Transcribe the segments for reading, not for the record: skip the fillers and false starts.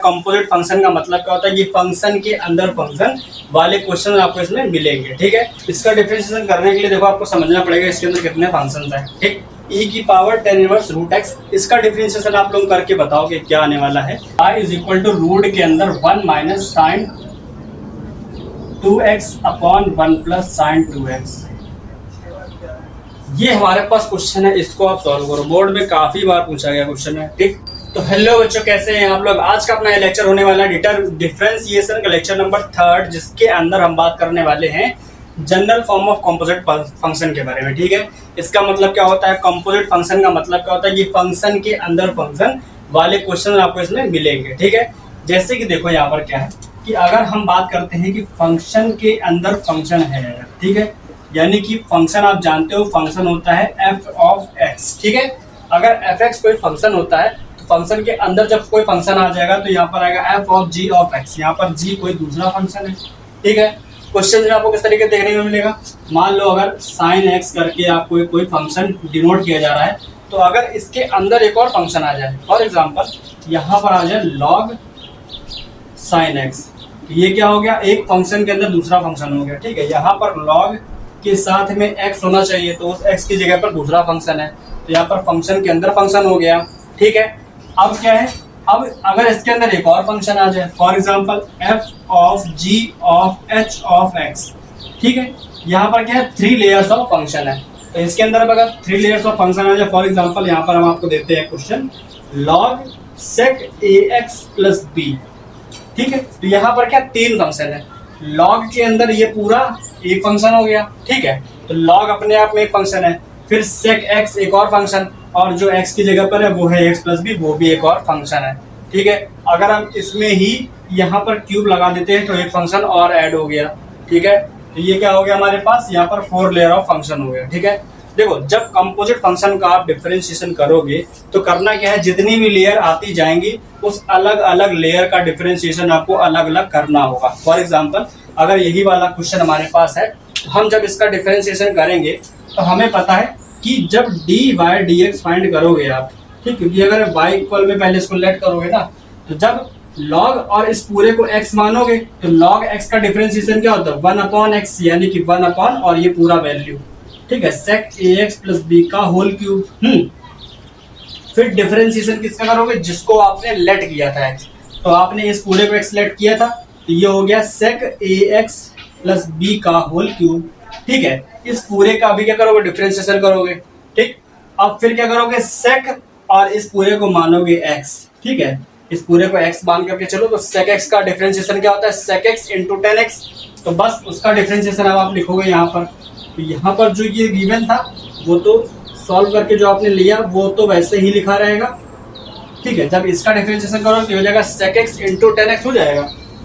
Composite function का मतलब क्या होता है कि फंक्शन के अंदर फंक्शन वाले क्वेश्चन आपको इसमें मिलेंगे। ठीक है, इसका डिफरेंशिएशन करने के लिए देखो आपको समझना पड़ेगा इसके अंदर कितने फंक्शंस हैं। ठीक, e की पावर 10 इनवर्स रूट x, इसका डिफरेंशिएशन आप लोग करके बताओगे क्या आने वाला है। y is equal to root के अंदर 1 minus sine 2x upon 1 plus sine 2x। ये हमारे पास क्वेश्चन है, इसको आप सॉल्व करो। बोर्ड में काफी बार पूछा गया क्वेश्चन है। ठीक, तो हेलो बच्चों, कैसे हैं आप लोग। आज का अपना लेक्चर होने वाला है डिफरेंशिएशन का लेक्चर नंबर 3, जिसके अंदर हम बात करने वाले हैं general form of composite function के बारे में। ठीक है, इसका मतलब क्या होता है, कंपोजिट फंक्शन का मतलब क्या होता है कि फंक्शन के अंदर फंक्शन वाले क्वेश्चन आपको इसमें मिलेंगे। ठीक है, जैसे कि देखो यहाँ पर क्या है कि अगर हम बात करते हैं कि फंक्शन के अंदर फंक्शन है, ठीक है, यानी कि फंक्शन आप जानते हो फंक्शन होता है एफ ऑफ एक्स। ठीक है, अगर एफ एक्स कोई फंक्शन होता है तो फंक्शन के अंदर जब कोई फंक्शन आ जाएगा तो यहाँ पर आएगा f of g of x. यहाँ पर जी कोई दूसरा फंक्शन है। ठीक है, क्वेश्चन में आपको किस तरीके से देखने को मिलेगा, मान लो अगर साइन एक्स करके आपको कोई फंक्शन डिनोट किया जा रहा है, तो अगर इसके अंदर एक और फंक्शन आ जाए, फॉर एग्जाम्पल यहाँ पर आ जाए लॉग साइन एक्स, ये क्या हो गया, एक फंक्शन के अंदर दूसरा फंक्शन हो गया। ठीक है, यहाँ पर लॉग के साथ में x होना चाहिए, तो उस x की जगह पर दूसरा फंक्शन है, तो यहाँ पर फंक्शन के अंदर फंक्शन हो गया। ठीक है, अब क्या है, अब अगर इसके अंदर एक और फंक्शन आ जाए, for example f of g of h of x। ठीक है, यहाँ पर क्या है, 3 लेयर्स ऑफ फंक्शन है, तो इसके अंदर अब अगर 3 लेयर्स ऑफ फंक्शन आ जाए, फॉर एग्जांपल यहाँ पर हम आपको देते हैं question log sec ax plus b। ठीक है, तो यहाँ पर क्या 3 फंक्शन है, लॉग के अंदर ये पूरा एक फंक्शन हो गया। ठीक है, तो लॉग अपने आप में एक फंक्शन है, फिर sec x एक और फंक्शन, और जो x की जगह पर है वो है x प्लस बी, वो भी एक और फंक्शन है। ठीक है, अगर हम इसमें ही यहाँ पर क्यूब लगा देते हैं तो एक फंक्शन और ऐड हो गया। ठीक है, तो ये क्या हो गया हमारे पास, यहाँ पर 4 लेयर ऑफ फंक्शन हो गया। ठीक है, देखो जब कंपोजिट फंक्शन का आप डिफरेंशिएशन करोगे तो करना क्या है, जितनी भी लेयर आती जाएंगी उस अलग अलग लेयर का डिफरेंशिएशन आपको अलग अलग करना होगा। फॉर एग्जांपल अगर यही वाला क्वेश्चन हमारे पास है, तो हम जब इसका डिफरेंशिएशन करेंगे तो हमें पता है कि जब d Y D x find करोगे आप, ठीक, क्योंकि अगर y इक्वल में पहले इसको लेट करोगे ना, तो जब log और इस पूरे को x मानोगे तो log x का डिफरेंशिएशन क्या होता है, 1 अपॉन x, यानी कि 1 अपॉन और ये पूरा वैल्यू। ठीक है, sec ax प्लस b का होल क्यूब। फिर डिफरेंशिएशन किसका करोगे, जिसको आपने लेट किया था x, तो आपने इस पूरे को x लेट किया था, तो ये हो गया sec ax प्लस b का होल क्यूब। ठीक है, इस पूरे का अभी क्या करोगे, डिफरेंशिएशन करोगे। ठीक, अब फिर क्या करोगे, sec और इस पूरे को मानोगे x। ठीक है, इस पूरे को x मान करके चलो, तो sec x का डिफरेंशिएशन क्या होता है, sec x इंटू 10x, तो बस उसका डिफरेंशिएशन अब आप लिखोगे यहाँ पर। तो यहाँ पर जो ये गिवन था वो तो सॉल्व करके जो आपने लिया वो तो वैसे ही लिखा रहेगा। ठीक है, जब इसका डिफरेंशिएशन करो तो हो जाएगा sec x इंटू 10x हो जाएगा,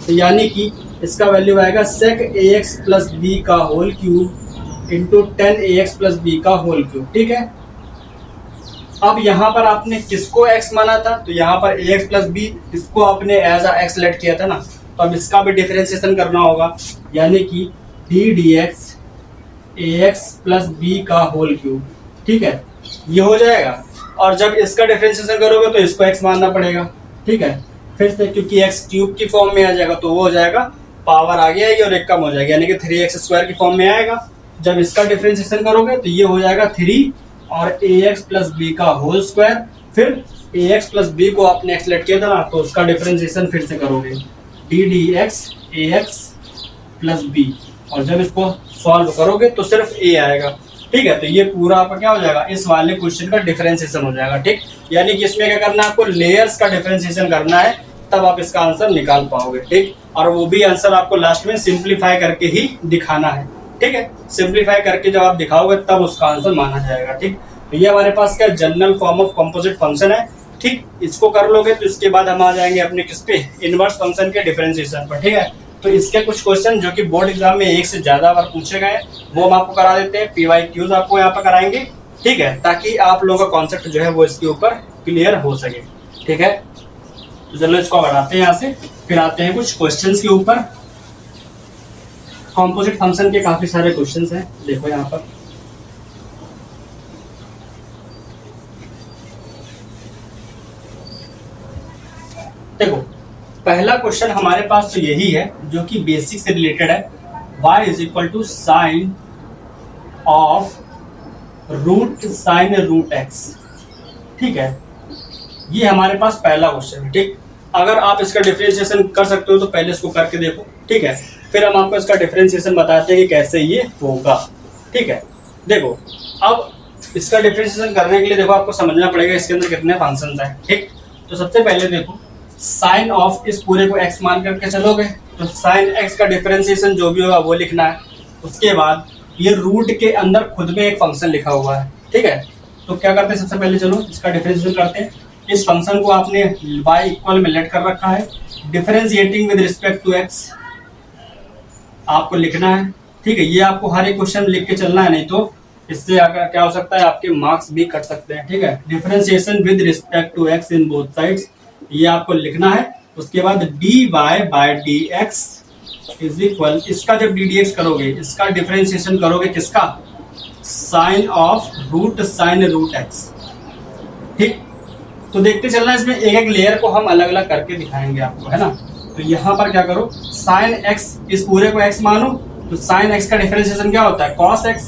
तो यानी कि इसका वैल्यू आएगा sec ax प्लस b का whole cube into 10ax plus b का होल क्यूब। ठीक है, अब यहाँ पर आपने किसको x माना था, तो यहाँ पर ax प्लस b, इसको आपने एज अ x लेट किया था ना, तो अब इसका भी डिफरेंशिएशन करना होगा, यानी कि d dx ax plus b का होल क्यूब। ठीक है, ये हो जाएगा, और जब इसका डिफरेंशिएशन करोगे तो इसको x मानना पड़ेगा। ठीक है, फिर से क्योंकि x क्यूब की फॉर्म में आ जाएगा तो वो हो जाएगा, पावर आगे आएगी और एक कम हो जाएगी, यानी कि 3x स्क्वायर की फॉर्म में आएगा। जब इसका डिफरेंशिएशन करोगे तो ये हो जाएगा 3 और ax प्लस b का होल स्क्वायर, फिर ax प्लस b को आपने x लेट किया था ना, तो उसका डिफरेंशिएशन फिर से करोगे, d dx ax plus b, और जब इसको सॉल्व करोगे तो सिर्फ a आएगा। ठीक है, तो ये पूरा आपका क्या हो जाएगा, इस वाले क्वेश्चन का डिफरेंशिएशन हो जाएगा। ठीक, यानी कि इसमें क्या करना है, आपको लेयर्स का डिफरेंशिएशन करना है, तब आप इसका आंसर निकाल पाओगे। ठीक, और वो भी आंसर आपको लास्ट में सिंप्लीफाई करके ही दिखाना है। ठीक है, सिंप्लीफाई करके जब आप दिखाओगे तब उसका आंसर माना जाएगा। ठीक, तो ये हमारे पास क्या general form of composite function है। ठीक, इसको कर लोगे तो इसके बाद हम आ जाएंगे अपने किस पे, इनवर्स फंक्शन के डिफरेंशिएशन पर। ठीक है, तो इसके कुछ क्वेश्चन जो कि बोर्ड एग्जाम में एक से ज्यादा बार पूछे गए वो हम आपको करा देते हैं, PYQs आपको यहाँ पर कराएंगे। ठीक है, ताकि आप लोगों का कॉन्सेप्ट जो है वो इसके ऊपर क्लियर हो सके। ठीक है, तो चलो इसको बढ़ाते हैं यहाँ से, फिर आते हैं कुछ क्वेश्चंस के ऊपर। कंपोजिट फंक्शन के काफी सारे क्वेश्चंस हैं, देखो यहाँ पर। देखो पहला क्वेश्चन हमारे पास तो यही है जो कि बेसिक से रिलेटेड है, y is equal to sine of root sine root x. ठीक है, ये हमारे पास पहला क्वेश्चन है। ठीक, अगर आप इसका डिफरेंशिएशन कर सकते हो तो पहले इसको करके देखो। ठीक है, फिर हम आपको इसका डिफरेंशिएशन बताते हैं कि कैसे ये होगा। ठीक है, देखो अब इसका डिफरेंशिएशन करने के लिए देखो आपको समझना पड़ेगा इसके अंदर कितने फंक्शंस हैं। ठीक, तो सबसे पहले देखो साइन ऑफ इस पूरे को x मान करके चलोगे तो साइन x का डिफरेंशिएशन जो भी होगा वो लिखना है। उसके बाद ये रूट के अंदर खुद में एक फंक्शन लिखा हुआ है। ठीक है, तो क्या करते हैं, सबसे पहले चलो इसका डिफरेंशिएशन करते हैं। इस फंक्शन को आपने y इक्वल में लेट कर रखा है, differentiating with respect to x आपको लिखना है। ठीक है, ये आपको हर एक क्वेश्चन लिख के चलना है, नहीं तो इससे अगर क्या हो सकता है आपके मार्क्स भी कट सकते हैं। ठीक है, differentiation with respect to x in both sides ये आपको लिखना है। उसके बाद dy by dx is equal, इसका जब ddx करोगे इसका डिफरेंशिएशन करोगे किसका, sine of root sine root x। ठीक, तो देखते चलना, इसमें एक एक लेयर को हम अलग अलग करके दिखाएंगे आपको, है ना। तो यहाँ पर क्या करो, साइन x, इस पूरे को x मानो तो साइन x का डिफरेंशिएशन क्या होता है, cos x,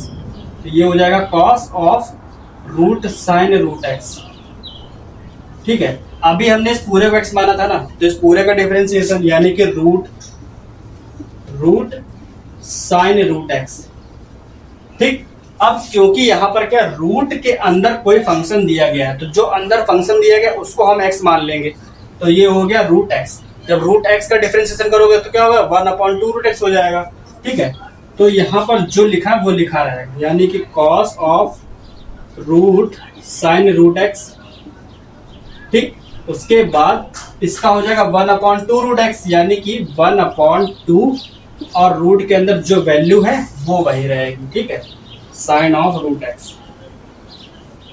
तो ये हो जाएगा cos of root sine root x। ठीक है, अभी हमने इस पूरे को x माना था ना, तो इस पूरे का डिफरेंशिएशन यानी कि रूट साइन रूट x। ठीक, अब क्योंकि यहाँ पर क्या रूट के अंदर कोई फंक्शन दिया गया है, तो जो अंदर फंक्शन दिया गया उसको हम x मान लेंगे, तो ये हो गया रूट x। जब रूट x का डिफरेंशिएशन करोगे तो क्या होगा, 1/2 रूट x हो जाएगा। ठीक है, तो यहाँ पर जो लिखा है वो लिखा रहेगा, यानी कि cos of root sine root x। ठीक, उसके बाद इसका हो जाएगा 1/2 रूट x, यानी कि 1/2 और रूट के अंदर जो वैल्यू है वो वही रहेगी। ठीक है, साइन ऑफ रूट x।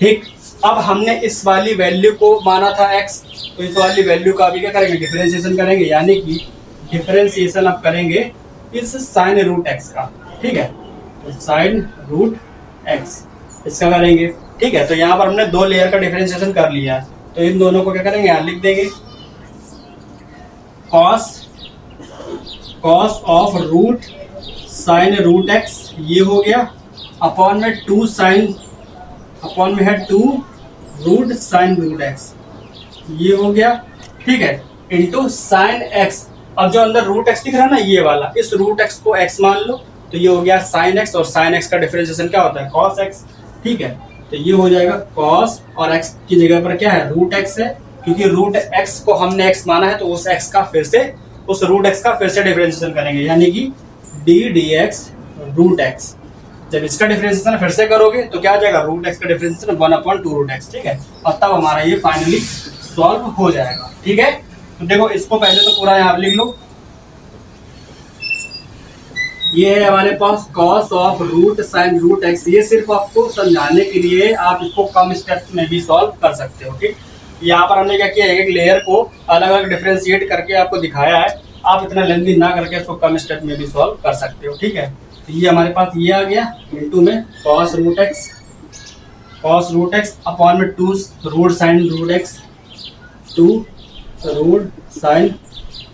ठीक, अब हमने इस वाली वैल्यू को माना था x, तो इस वाली वैल्यू का अभी क्या करेंगे, डिफरेंशिएशन करेंगे, यानी कि डिफरेंशिएशन अब करेंगे इस साइन रूट x का। ठीक है, तो साइन रूट x इसका करेंगे। ठीक है, तो यहाँ पर हमने दो लेयर का डिफरेंशिएशन कर लिया है, तो इन दोनों को क्या करेंगे, यहाँ लिख देंगे cos of root sine root x, ये हो गया, अपॉन में 2 साइन, अपॉन में है 2 रूट साइन रूट x, ये हो गया। ठीक है, इंटू साइन x। अब जो अंदर रूट x दिख रहा है ना ये वाला, इस रूट x को x मान लो, तो ये हो गया साइन x, और साइन x का डिफरेंशिएशन क्या होता है, cos x। ठीक है, तो ये हो जाएगा cos, और x की जगह पर क्या है, रूट x है, क्योंकि रूट x को हमने x माना है, तो उस x का फिर से, उस रूट x का फिर से डिफरेंशिएशन करेंगे, यानी कि d dx रूट x। जब इसका डिफरेंशिएशन फिर से करोगे तो क्या आ जाएगा, रूट x का डिफरेंशिएशन 1/2 रूट x। ठीक है, और तब हमारा ये फाइनली सॉल्व हो जाएगा। ठीक है, तो देखो इसको पहले तो पूरा यहाँ लिख लो, ये है हमारे पास cos of root sine root x। ये सिर्फ आपको समझाने के लिए, आप इसको कम स्टेप्स में भी सॉल्व कर सकते हो। ठीक, यहाँ पर हमने क्या किया, एक एक लेयर को अलग अलग डिफरेंशिएट करके आपको दिखाया है, आप इतना लेंथी ना करके इसको कम स्टेप में भी सॉल्व कर सकते हो। ठीक है, तो ये हमारे पास ये आ गया इनटू में cos रूट x अपॉन में 2 root sine root x, 2 root sine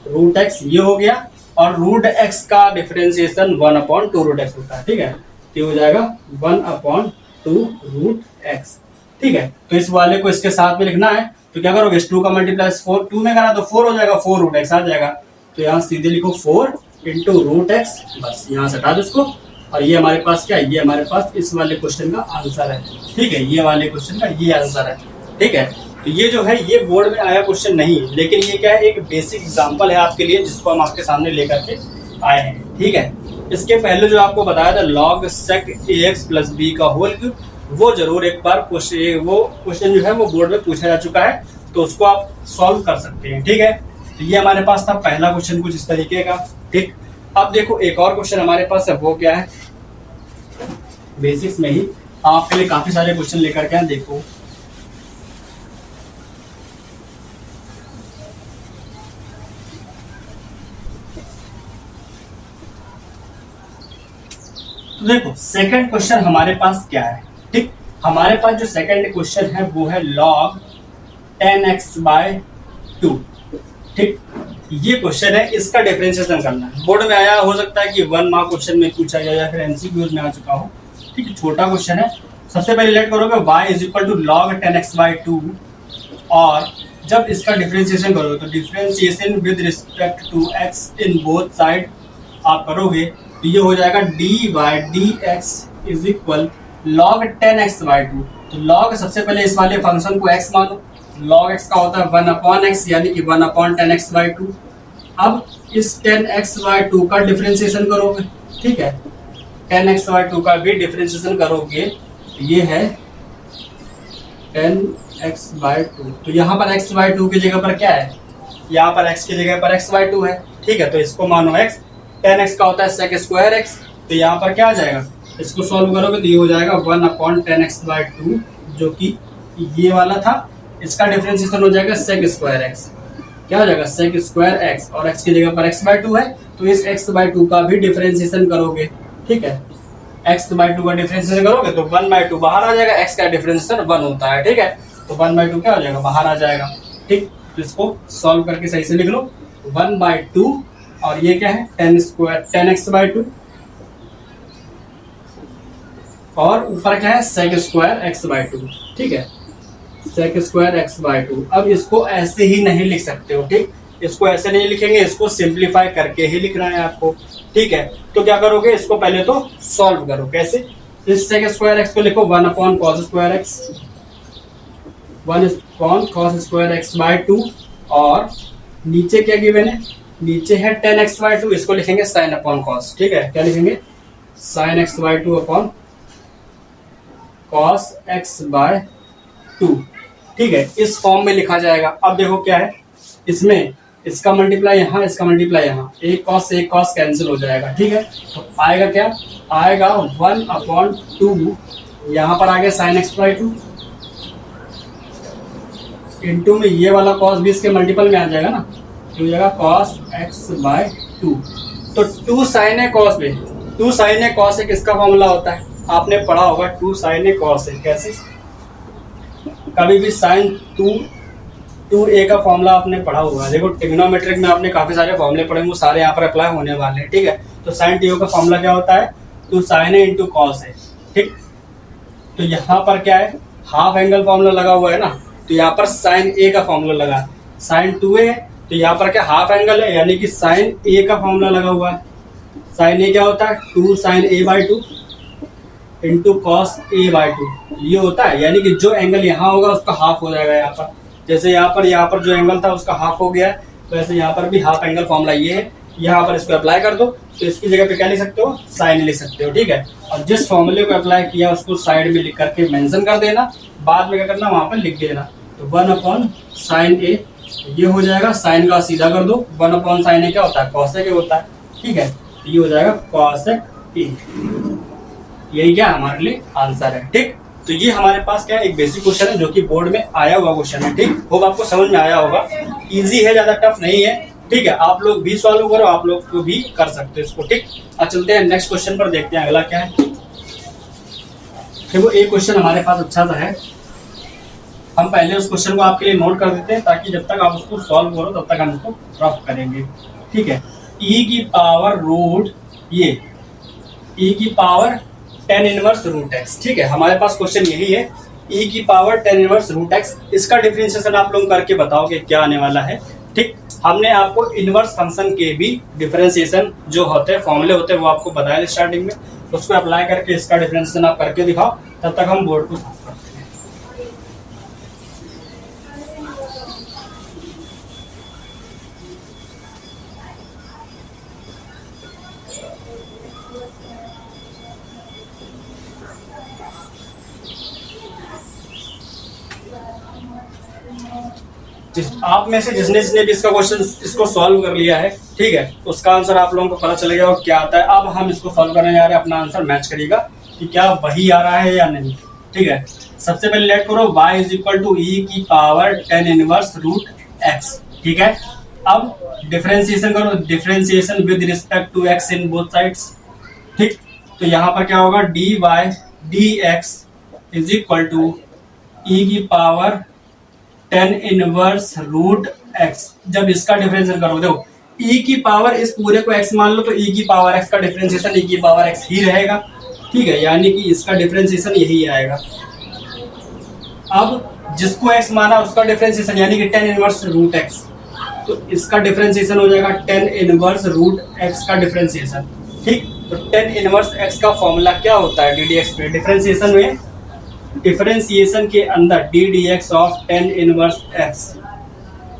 root x, ये हो गया, और रूट x का डिफरेंशिएशन 1/2 रूट x होता है। ठीक है, ये हो जाएगा 1/2 रूट x। ठीक है, तो इस वाले को इसके साथ में लिखना है, तो क्या करोगे, 2 का मल्टीप्लाई 4, 2 में करा तो 4 हो जाएगा, 4 रूट x आ जाएगा, तो यहाँ सीधे लिखो 4 इंटू रूट x, बस यहाँ से हटा दो इसको, और ये हमारे पास क्या है, ये हमारे पास इस वाले क्वेश्चन का आंसर है। ठीक है, ये वाले क्वेश्चन का ये आंसर है। ठीक है, तो ये जो है ये बोर्ड में आया क्वेश्चन नहीं, लेकिन ये क्या है, एक बेसिक एग्जांपल है आपके लिए, जिसको हम आपके सामने लेकर के आए हैं। ठीक है, इसके पहले जो आपको बताया था log sec ax plus b का होल क्यूब, वो जरूर एक बार क्वेश्चन जो है वो बोर्ड में पूछा जा चुका है, तो उसको आप सॉल्व कर सकते हैं। ठीक है, तो ये हमारे पास था पहला क्वेश्चन कुछ इस तरीके का। ठीक, अब देखो एक और क्वेश्चन हमारे पास है, वो क्या है, बेसिक्स में ही आपके लिए काफी सारे क्वेश्चन लेकर के आए। देखो तो देखो सेकंड क्वेश्चन हमारे पास क्या है। ठीक, हमारे पास जो सेकंड क्वेश्चन है वो है log 10x/2। ठीक, ये क्वेश्चन है, इसका डिफरेंशिएशन करना है। बोर्ड में आया, हो सकता है कि 1 मार्क क्वेश्चन में पूछा गया या फिर एमसीक्यूज में आ चुका हो। ठीक है, छोटा क्वेश्चन है। सबसे पहले लेट करोगे y is equal to log 10x/2 और जब इसका डिफरेंशिएशन करोगे तो differentiation with respect to x in both side आप करोगे तो ये हो जाएगा dy/dx is equal log 10x/2। तो लॉग सबसे पहले इस वाले फंक्शन को x मानो, log x का होता है 1/x यानी कि 1/10x/2। अब इस 10x/2 का डिफरेंशिएशन करोगे, ठीक है, 10x/2 का भी डिफरेंशिएशन करोगे तो ये है 10x/2। तो यहाँ पर x/2 की जगह पर क्या है, यहाँ पर x की जगह पर x/2 है। ठीक है, तो इसको मानो x, 10x का होता है sec² x, तो यहाँ पर क्या आ जाएगा, इसको सॉल्व करोगे तो ये हो जाएगा 1/10x/2 जो कि ये वाला था। इसका डिफरेंशिएशन हो जाएगा sec² x, क्या हो जाएगा sec² x और x की जगह पर x/2 है तो इस x/2 का भी डिफरेंशिएशन करोगे। ठीक है, x/2 का डिफरेंशिएशन करोगे तो 1/2 बाहर आ जाएगा, x का डिफरेंशिएशन 1 होता है। ठीक है, तो 1/2 क्या हो जाएगा, बाहर आ जाएगा। ठीक, तो इसको सॉल्व करके सही से लिख लो, 1/2 और ये क्या है 10x/2 और ऊपर क्या है sec² x/2। ठीक है, sec² x/2। अब इसको ऐसे ही नहीं लिख सकते हो, ठीक, इसको ऐसे नहीं लिखेंगे, इसको सिंप्लीफाई करके ही लिखना है आपको। ठीक है, तो क्या करोगे, इसको पहले तो सॉल्व करो। कैसे, इस sec² x को लिखो 1/cos² x, 1/cos² x/2 और नीचे क्या गिवन है, नीचे है 10x/2, इसको लिखेंगे sin/cos। ठीक है, क्या लिखेंगे, sin x/2 cos x/2। ठीक है, इस फॉर्म में लिखा जाएगा। अब देखो क्या है, इसमें इसका मल्टीप्लाई यहाँ, इसका मल्टीप्लाई यहाँ, एक cos से एक cos कैंसिल हो जाएगा। ठीक है, तो आएगा क्या, आएगा 1/2, यहाँ पर आ गया sin x/2 इंटू में ये वाला cos भी इसके मल्टीपल में आ जाएगा ना, तो हो जाएगा cos x/2। तो 2 sin a cos b, 2 sin a cos a किसका फॉर्मूला होता है, आपने पढ़ा होगा 2 sin a cos a। कैसे, कभी भी sin 2a का फॉर्मूला आपने पढ़ा होगा। देखो ट्रिग्नोमेट्रिक में आपने काफी सारे फॉर्मूले पढ़े, वो सारे यहाँ पर अप्लाई होने वाले हैं। ठीक है, तो sin 2a का फॉर्मूला क्या होता है, 2 sin a into cos a। ठीक, तो यहाँ पर क्या है, हाफ एंगल फॉर्मूला लगा हुआ है ना, तो यहाँ पर sin a का फॉर्मूला लगा, sin 2a है तो यहाँ पर क्या हाफ एंगल है यानी कि sin a का फॉर्मूला लगा हुआ है। sin a क्या होता है, 2 sin a/2 into cos a/2 ये होता है, यानी कि जो एंगल यहाँ होगा उसका हाफ हो जाएगा। यहाँ पर जैसे यहाँ पर जो एंगल था उसका हाफ हो गया है, वैसे यहाँ पर भी हाफ एंगल फॉर्मूला ये है। यहाँ पर इसको अप्लाई कर दो तो इसकी जगह पे क्या लिख सकते हो, साइन लिख सकते हो। ठीक है, और जिस फॉर्मूले को अप्लाई किया उसको साइड में लिख करके मेंशन कर देना, बाद में क्या करना वहां पर लिख देना। तो 1/sin a ये हो जाएगा, साइन का सीधा कर दो, 1/sin a क्या होता है, cos a होता है। ठीक है, ये हो जाएगा cos a, यही क्या हमारे लिए आंसर है। ठीक, तो ये हमारे पास क्या है, एक बेसिक क्वेश्चन है जो कि बोर्ड में आया हुआ क्वेश्चन है। ठीक, होप आपको समझ में आया होगा, इजी है, ज्यादा टफ नहीं है। ठीक है, आप लोग भी सॉल्व करो, आप लोग को भी कर सकते हो इसको। ठीक, अब चलते हैं नेक्स्ट क्वेश्चन पर, देखते हैं अगला क्या है। देखो एक क्वेश्चन हमारे पास अच्छा सा है, हम पहले उस क्वेश्चन को आपके लिए नोट कर देते हैं ताकि जब तक आप उसको सॉल्व करो तब तक हम उसको रफ करेंगे। ठीक है, e की पावर रूट ये e की power tan inverse root x। ठीक है, हमारे पास क्वेश्चन यही है, e की power tan inverse root x। इसका डिफरेंशिएशन आप लोग करके बताओगे क्या आने वाला है। ठीक, हमने आपको इनवर्स फंक्शन के भी डिफरेंशिएशन जो होते हैं, फॉर्मूले होते हैं, वो आपको बताया स्टार्टिंग में, उसको अप्लाई करके इसका डिफरेंशिएशन आप करके दिखाओ, तब तक हम बोर्ड को साफ करते हैं। आप में से जिसने जिसने भी इसका क्वेश्चन इसको सॉल्व कर लिया है, ठीक है, उसका आंसर आप लोगों को पता चलेगा और क्या आता है। अब हम इसको सॉल्व करने जा रहे हैं, अपना आंसर मैच करिएगा कि क्या वही आ रहा है या नहीं। ठीक है, सबसे पहले लेट करो y is equal to e की power tan inverse root x। ठीक है, अब डिफरेंशिएशन करो, differentiation with respect to x in both sides. ठीक, तो यहाँ पर क्या होगा, dy dx is equal to e की power tan inverse root x. जब इसका डिफरेंशियल करो, देखो e की पावर इस पूरे को x मान लो तो e की पावर x का डिफरेंशिएशन e की पावर x ही रहेगा, ठीक है, यानी कि इसका डिफरेंशिएशन यही आएगा। अब जिसको x माना उसका डिफरेंशिएशन यानी कि tan इनवर्स रूट x, तो इसका डिफरेंशिएशन हो जाएगा tan इनवर्स रूट x का डिफरेंशिएशन, ठीक। तो tan इनवर्स x का फॉर्मूला क्या होता है, डी एक्स पे डिफरेंशिएशन में, डिफरेंशिएशन के अंदर D d x of tan inverse x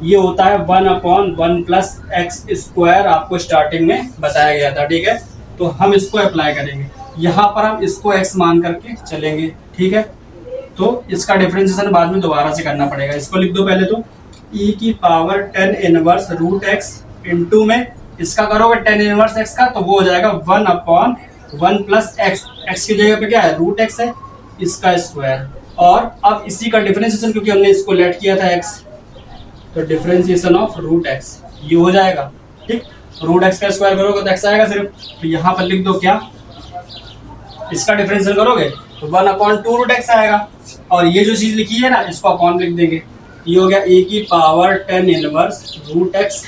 ये होता है 1/1 प्लस एक्स स्क्वायर, आपको स्टार्टिंग में बताया गया था, ठीक है। तो हम इसको अप्लाई करेंगे, यहाँ पर हम इसको x मान करके चलेंगे, ठीक है। तो इसका डिफरेंशिएशन बाद में दोबारा से करना पड़ेगा, इसको लिख दो पहले तो e की power tan inverse root x into में इसका करोगे tan इनवर्स x का तो वो हो जाएगा 1/1 प्लस एक्स, एक्स की जगह पे क्या है रूट x है, इसका स्क्वायर। और अब इसी का डिफरेंशिएशन क्योंकि हमने इसको लेट किया था x, तो डिफरेंशिएशन ऑफ रूट x ये हो जाएगा, ठीक। रूट x का स्क्वायर करोगे तो x आएगा सिर्फ, तो यहाँ पर लिख दो क्या, इसका डिफरेंशियल करोगे तो 1/2 रूट x आएगा, और ये जो चीज लिखी है ना इसको अपॉन लिख देंगे, ये हो गया e की power tan inverse root x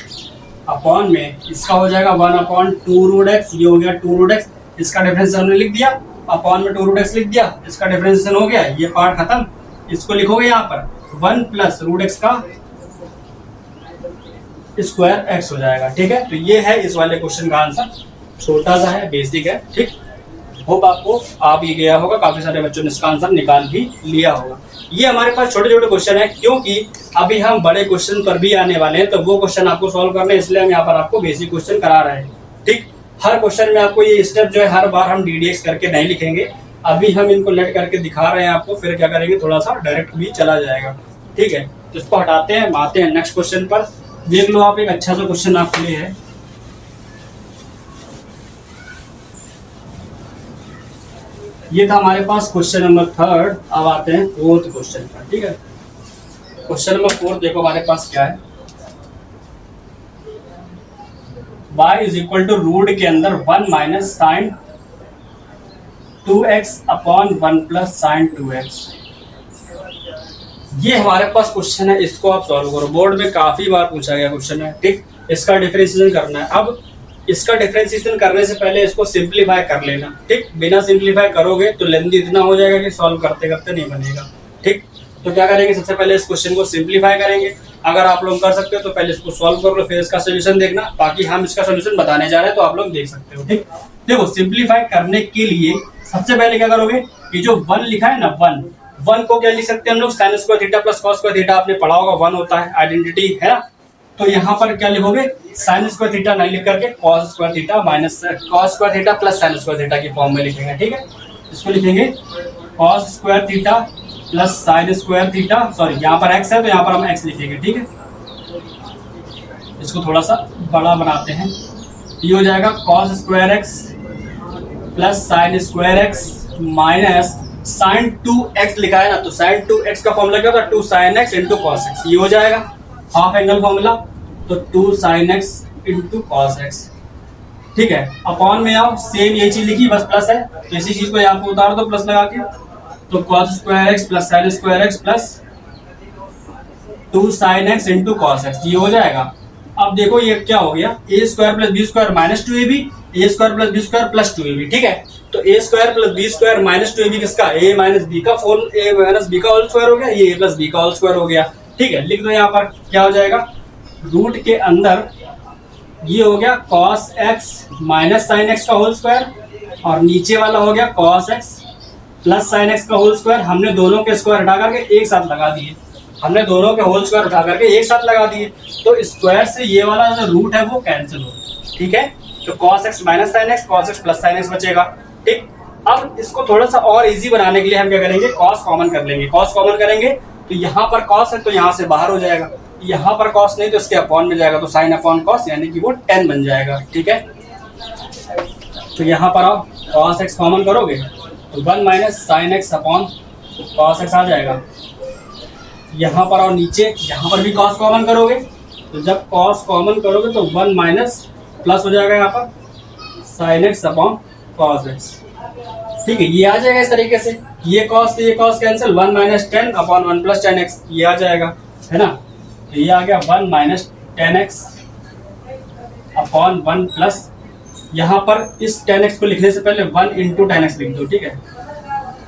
upon में इसका हो जाएगा 1/2 रूट x, ये हो गया 2 रूट x, इसका डिफरेंशियल हमने लिख दिया, अपॉन में 2 रूट x लिख दिया, इसका डिफरेंशियल हो गया, ये पार्ट खत्म। इसको लिखोगे यहाँ पर 1 प्लस रूट x का स्क्वायर x हो जाएगा, ठीक है। तो ये है इस वाले क्वेश्चन का आंसर, छोटा सा है, बेसिक है, ठीक। होप आपको आ भी गया होगा, काफी सारे बच्चों ने इसका आंसर निकाल भी लिया होगा। ये हमारे पास छोटे छोटे क्वेश्चन है, क्योंकि अभी हम बड़े क्वेश्चन पर भी आने वाले हैं, तो वो क्वेश्चन आपको सॉल्व करने, इसलिए हम यहाँ पर आपको बेसिक क्वेश्चन करा रहे हैं, ठीक। हर क्वेश्चन में आपको ये स्टेप जो है हर बार हम DDX करके नहीं लिखेंगे, अभी हम इनको लेट करके दिखा रहे हैं आपको, फिर क्या करेंगे थोड़ा सा डायरेक्ट भी चला जाएगा, ठीक है। तो इसको हटाते हैं, आते हैं नेक्स्ट क्वेश्चन पर। देख लो आप, एक अच्छा सा क्वेश्चन आपके लिए है, ये था हमारे पास क्वेश्चन नंबर 3। अब आते हैं 4th क्वेश्चन पर, ठीक है। क्वेश्चन नंबर 4 देखो हमारे पास क्या है, y is equal to root के अंदर 1 minus sine 2x upon 1 plus sine 2x। ये हमारे पास क्वेश्चन है, इसको आप सॉल्व करो, बोर्ड में काफी बार पूछा गया क्वेश्चन है, ठीक। इसका डिफरेंशिएशन करना है। अब इसका डिफरेंशिएशन करने से पहले इसको सिंपलीफाई कर लेना, ठीक। बिना सिंपलीफाई करोगे तो लेंथी इतना हो जाएगा कि सॉल्व करते करते नहीं बनेगा, ठीक। तो क्या करेंगे, सबसे पहले इस क्वेश्चन को सिंपलीफाई करेंगे, अगर आप लोग कर सकते हो तो पहले इसको सॉल्व कर लो, फिर इसका सोल्यूशन देखना, बाकी हम इसका सोल्यूशन बताने जा रहे हैं तो आप लोग देख सकते हो, ठीक। देखो सिंपलीफाई करने के लिए सबसे पहले क्या करोगे, ये जो 1 लिखा है ना, 1 को क्या लिख सकते हैं हम लोग, sign square theta plus cos square theta, आपने पढ़ा होगा 1 होता है, आइडेंटिटी है ना। तो यहाँ पर क्या लिखोगे, साइन स्क्वायर थीटा नहीं लिख करके cos square theta minus cos square theta plus sine square theta की फॉर्म में लिखेंगे, ठीक है। इसको लिखेंगे cos square theta plus sine square theta, sorry यहाँ पर x है तो यहाँ पर हम x लिखेंगे, ठीक है। इसको थोड़ा सा बड़ा बनाते हैं, ये हो जाएगा cos square x plus sine square x minus sine 2x लिखा है ना, तो साइन 2x का फॉर्मूला क्या होता है, 2 sine x into cos x, ये हो जाएगा हाफ एंगल फॉर्मूला, तो 2 sine x into cos x, ठीक है। अपॉन में आओ, सेम ये चीज लिखी, बस प्लस है तो इसी चीज को यहाँ पे उतार दो प्लस लगा के, तो cos square x plus sine square x plus 2 sine x into cos x, ये हो जाएगा। अब देखो ये क्या हो गया, A square plus B square minus 2ab, A square plus B square plus 2ab, ठीक है। तो A square plus B square minus 2ab किसका, ए माइनस बी का होल, ए माइनस बी का होल स्क्वायर हो गया, ये ए प्लस बी का होल स्क्वायर हो गया, ठीक है। लिख दो यहाँ पर क्या हो जाएगा, रूट के अंदर ये हो गया cos x minus sine x का होल स्क्वायर, और नीचे वाला हो गया cos x plus sine x का होल स्क्वायर। हमने दोनों के स्क्वायर हटा करके एक साथ लगा दिए, हमने दोनों के होल स्क्वायर उठा करके एक साथ लगा दिए, तो स्क्वायर से ये वाला जो रूट है वो कैंसिल हो, ठीक है। तो cos x minus sine x, cos x plus sine x बचेगा, ठीक। अब इसको थोड़ा सा और इजी बनाने के लिए हम क्या करेंगे, cos कॉमन कर लेंगे, cos कॉमन करेंगे तो यहाँ पर cos है तो यहाँ से बाहर हो जाएगा, यहाँ पर cos नहीं तो इसके अपॉन में जाएगा, तो साइन अपॉन cos यानी कि वो 10 बन जाएगा, ठीक है। तो यहाँ पर आओ, cos x कॉमन करोगे तो 1 minus sine x upon cos x आ जाएगा। यहाँ पर आओ नीचे, यहाँ पर भी cos कॉमन करोगे, तो जब cos कॉमन करोगे तो 1 माइनस प्लस हो जाएगा यहाँ पर sine x upon cos x, ठीक है। ये आ जाएगा इस तरीके से, ये cos से ये cos cancel, 1 minus 10 upon 1 plus 10x ये आ जाएगा, है ना। तो ये आ गया 1 माइनस 10x अपॉन 1 प्लस, यहाँ पर इस 10x को लिखने से पहले 1 इंटू 10x लिख दो, ठीक है।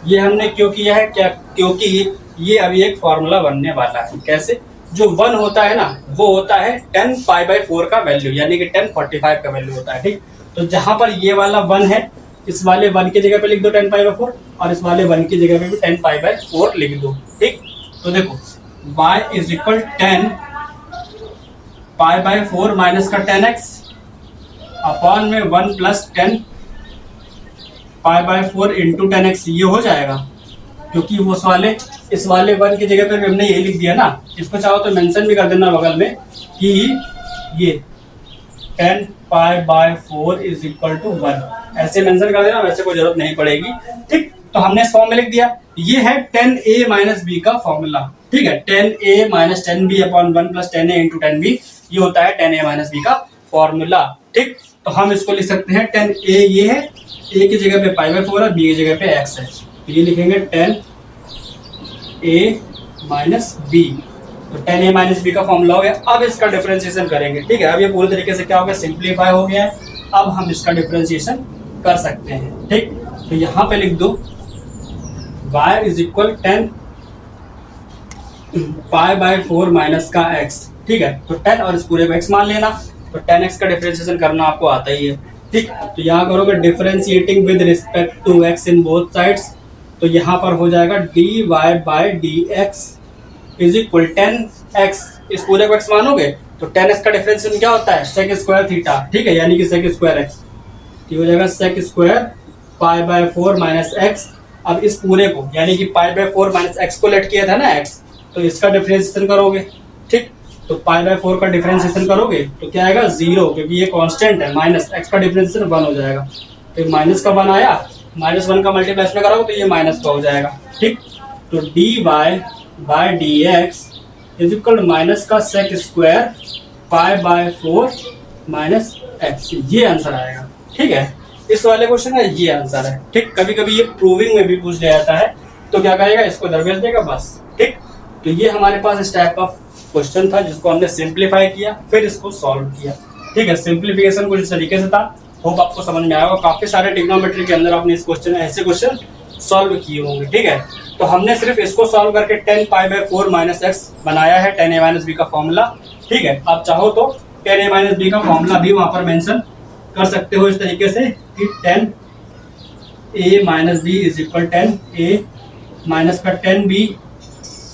ये हमने क्यों किया है, क्या, क्योंकि ये अभी एक फॉर्मूला बनने वाला है। कैसे, जो 1 होता है ना वो होता है 10 पाई बाई 4 का वैल्यू, यानी कि 1045 का वैल्यू होता है, ठीक। तो जहां पर ये वाला 1 है, इस वाले 1 की जगह पे लिख दो 10 पाई बाई 4, और इस वाले 1 की जगह पे भी 10 पाई बाई 4 लिख दो, ठीक। तो देखो y is equal 10 pi by 4 minus का 10x अपॉन में 1 plus 10 pi by 4 into 10x, ये हो जाएगा। क्योंकि इस वाले 1 की जगह पर हमने ये लिख दिया ना, इसको चाहो तो मेंशन भी कर देना बगल में कि ये 10 pi by 4 is equal to 1, ऐसे मेंशन कर देना, वैसे कोई जरूरत नहीं पड़ेगी, ठीक। तो हमने इस फॉर्म में लिख दिया, ये है 10a माइनस बी का फॉर्मूला, ठीक है। 10a minus 10b upon 1 plus 10a into 10b, ये होता है 10a माइनस बी का फॉर्मूला, ठीक। तो हम इसको लिख सकते हैं 10a ये है, a की जगह पे पाई बाई 4 है, b की जगह पे x है, तो ये लिखेंगे 10a माइनस b। तो 10a माइनस बी का फॉर्मूला हो गया। अब इसका डिफरेंशिएशन करेंगे, ठीक है। अब ये पूरी तरीके से क्या हो गया, सिंप्लीफाई हो गया है। अब हम इसका डिफरेंशिएशन कर सकते हैं, ठीक। तो यहाँ पे लिख दो y is equal 10 pi by 4 minus का x, ठीक है। तो 10 और इस पूरे को x मान लेना, तो 10x का डिफरेंशिएशन करना आपको आता ही है, ठीक। तो यहाँ करोगे differentiating with respect to x in both sides, तो यहाँ पर हो जाएगा dy by dx is equal 10x, इस पूरे को x मानोगे तो 10x का डिफरेंशिएशन क्या होता है, सेक स्क्वायर थीटा, ठीक है, यानी कि सेक स्क्वायर x, ये हो जाएगा sec square pi by 4 minus x। अब इस पूरे को यानी कि पाई बाई 4 माइनस x को लेट किया था ना x, तो इसका डिफरेंशिएशन करोगे, ठीक। तो पाई बाई 4 का डिफरेंशिएशन करोगे तो क्या आएगा 0, क्योंकि ये कांस्टेंट है, माइनस x का डिफरेंशिएशन 1 हो जाएगा, तो माइनस का 1 आया, माइनस 1 का मल्टीप्लाई इसमें करोगे तो ये माइनस का हो जाएगा, ठीक। तो dy by dx is equal minus का sec square pi by 4 minus x, ये आंसर आएगा, ठीक है। इस वाले क्वेश्चन का ये आंसर है, ठीक। कभी कभी ये प्रूविंग में भी पूछ लिया जाता है, तो क्या करेगा, इसको दरवेश देगा बस, ठीक। तो ये हमारे पास इस टाइप का क्वेश्चन था जिसको हमने सिंप्लीफाई किया, फिर इसको सॉल्व किया, ठीक है। सिंप्लीफिकेशन कुछ इस तरीके से था, होप आपको समझ में आएगा। काफी सारे ट्रिग्नोमेट्री के अंदर आपने इस क्वेश्चन ऐसे क्वेश्चन सॉल्व किए होंगे, ठीक है। तो हमने सिर्फ इसको सॉल्व करके 10 पाई बाई 4 माइनस x बनाया है 10a माइनस बी का फॉर्मूला, ठीक है। आप चाहो तो 10a माइनस बी का फॉर्मूला भी वहां पर मेंशन कर सकते हो इस तरीके से कि 10a minus b is equal 10a minus का 10b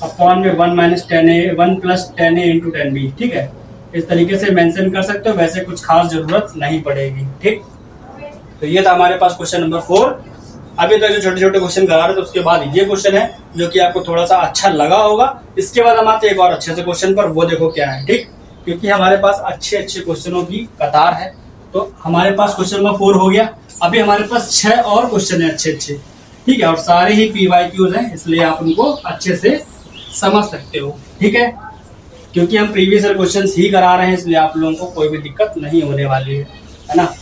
अपॉन में 1 minus 10a 1 plus 10a into 10b, ठीक है। इस तरीके से मेंशन कर सकते हो, वैसे कुछ खास जरूरत नहीं पड़ेगी, ठीक। तो ये था हमारे पास क्वेश्चन नंबर 4। अभी तक जो छोटे छोटे क्वेश्चन करा रहे थे उसके बाद ये क्वेश्चन है जो कि आपको थोड़ा सा अच्छा लगा होगा। इसके बाद हम आते हैं एक और अच्छे से क्वेश्चन पर, वो देखो क्या है, ठीक। क्योंकि हमारे पास अच्छे अच्छे क्वेश्चनों की कतार है, तो हमारे पास क्वेश्चन नंबर 4 हो गया। अभी हमारे पास 6 और क्वेश्चन है अच्छे अच्छे, ठीक है, और सारे ही PYQs हैं, इसलिए आप उनको अच्छे से समझ सकते हो, ठीक है। क्योंकि हम प्रीवियस ईयर क्वेश्चंस ही करा रहे हैं, इसलिए आप लोगों को कोई भी दिक्कत नहीं होने वाली है ना।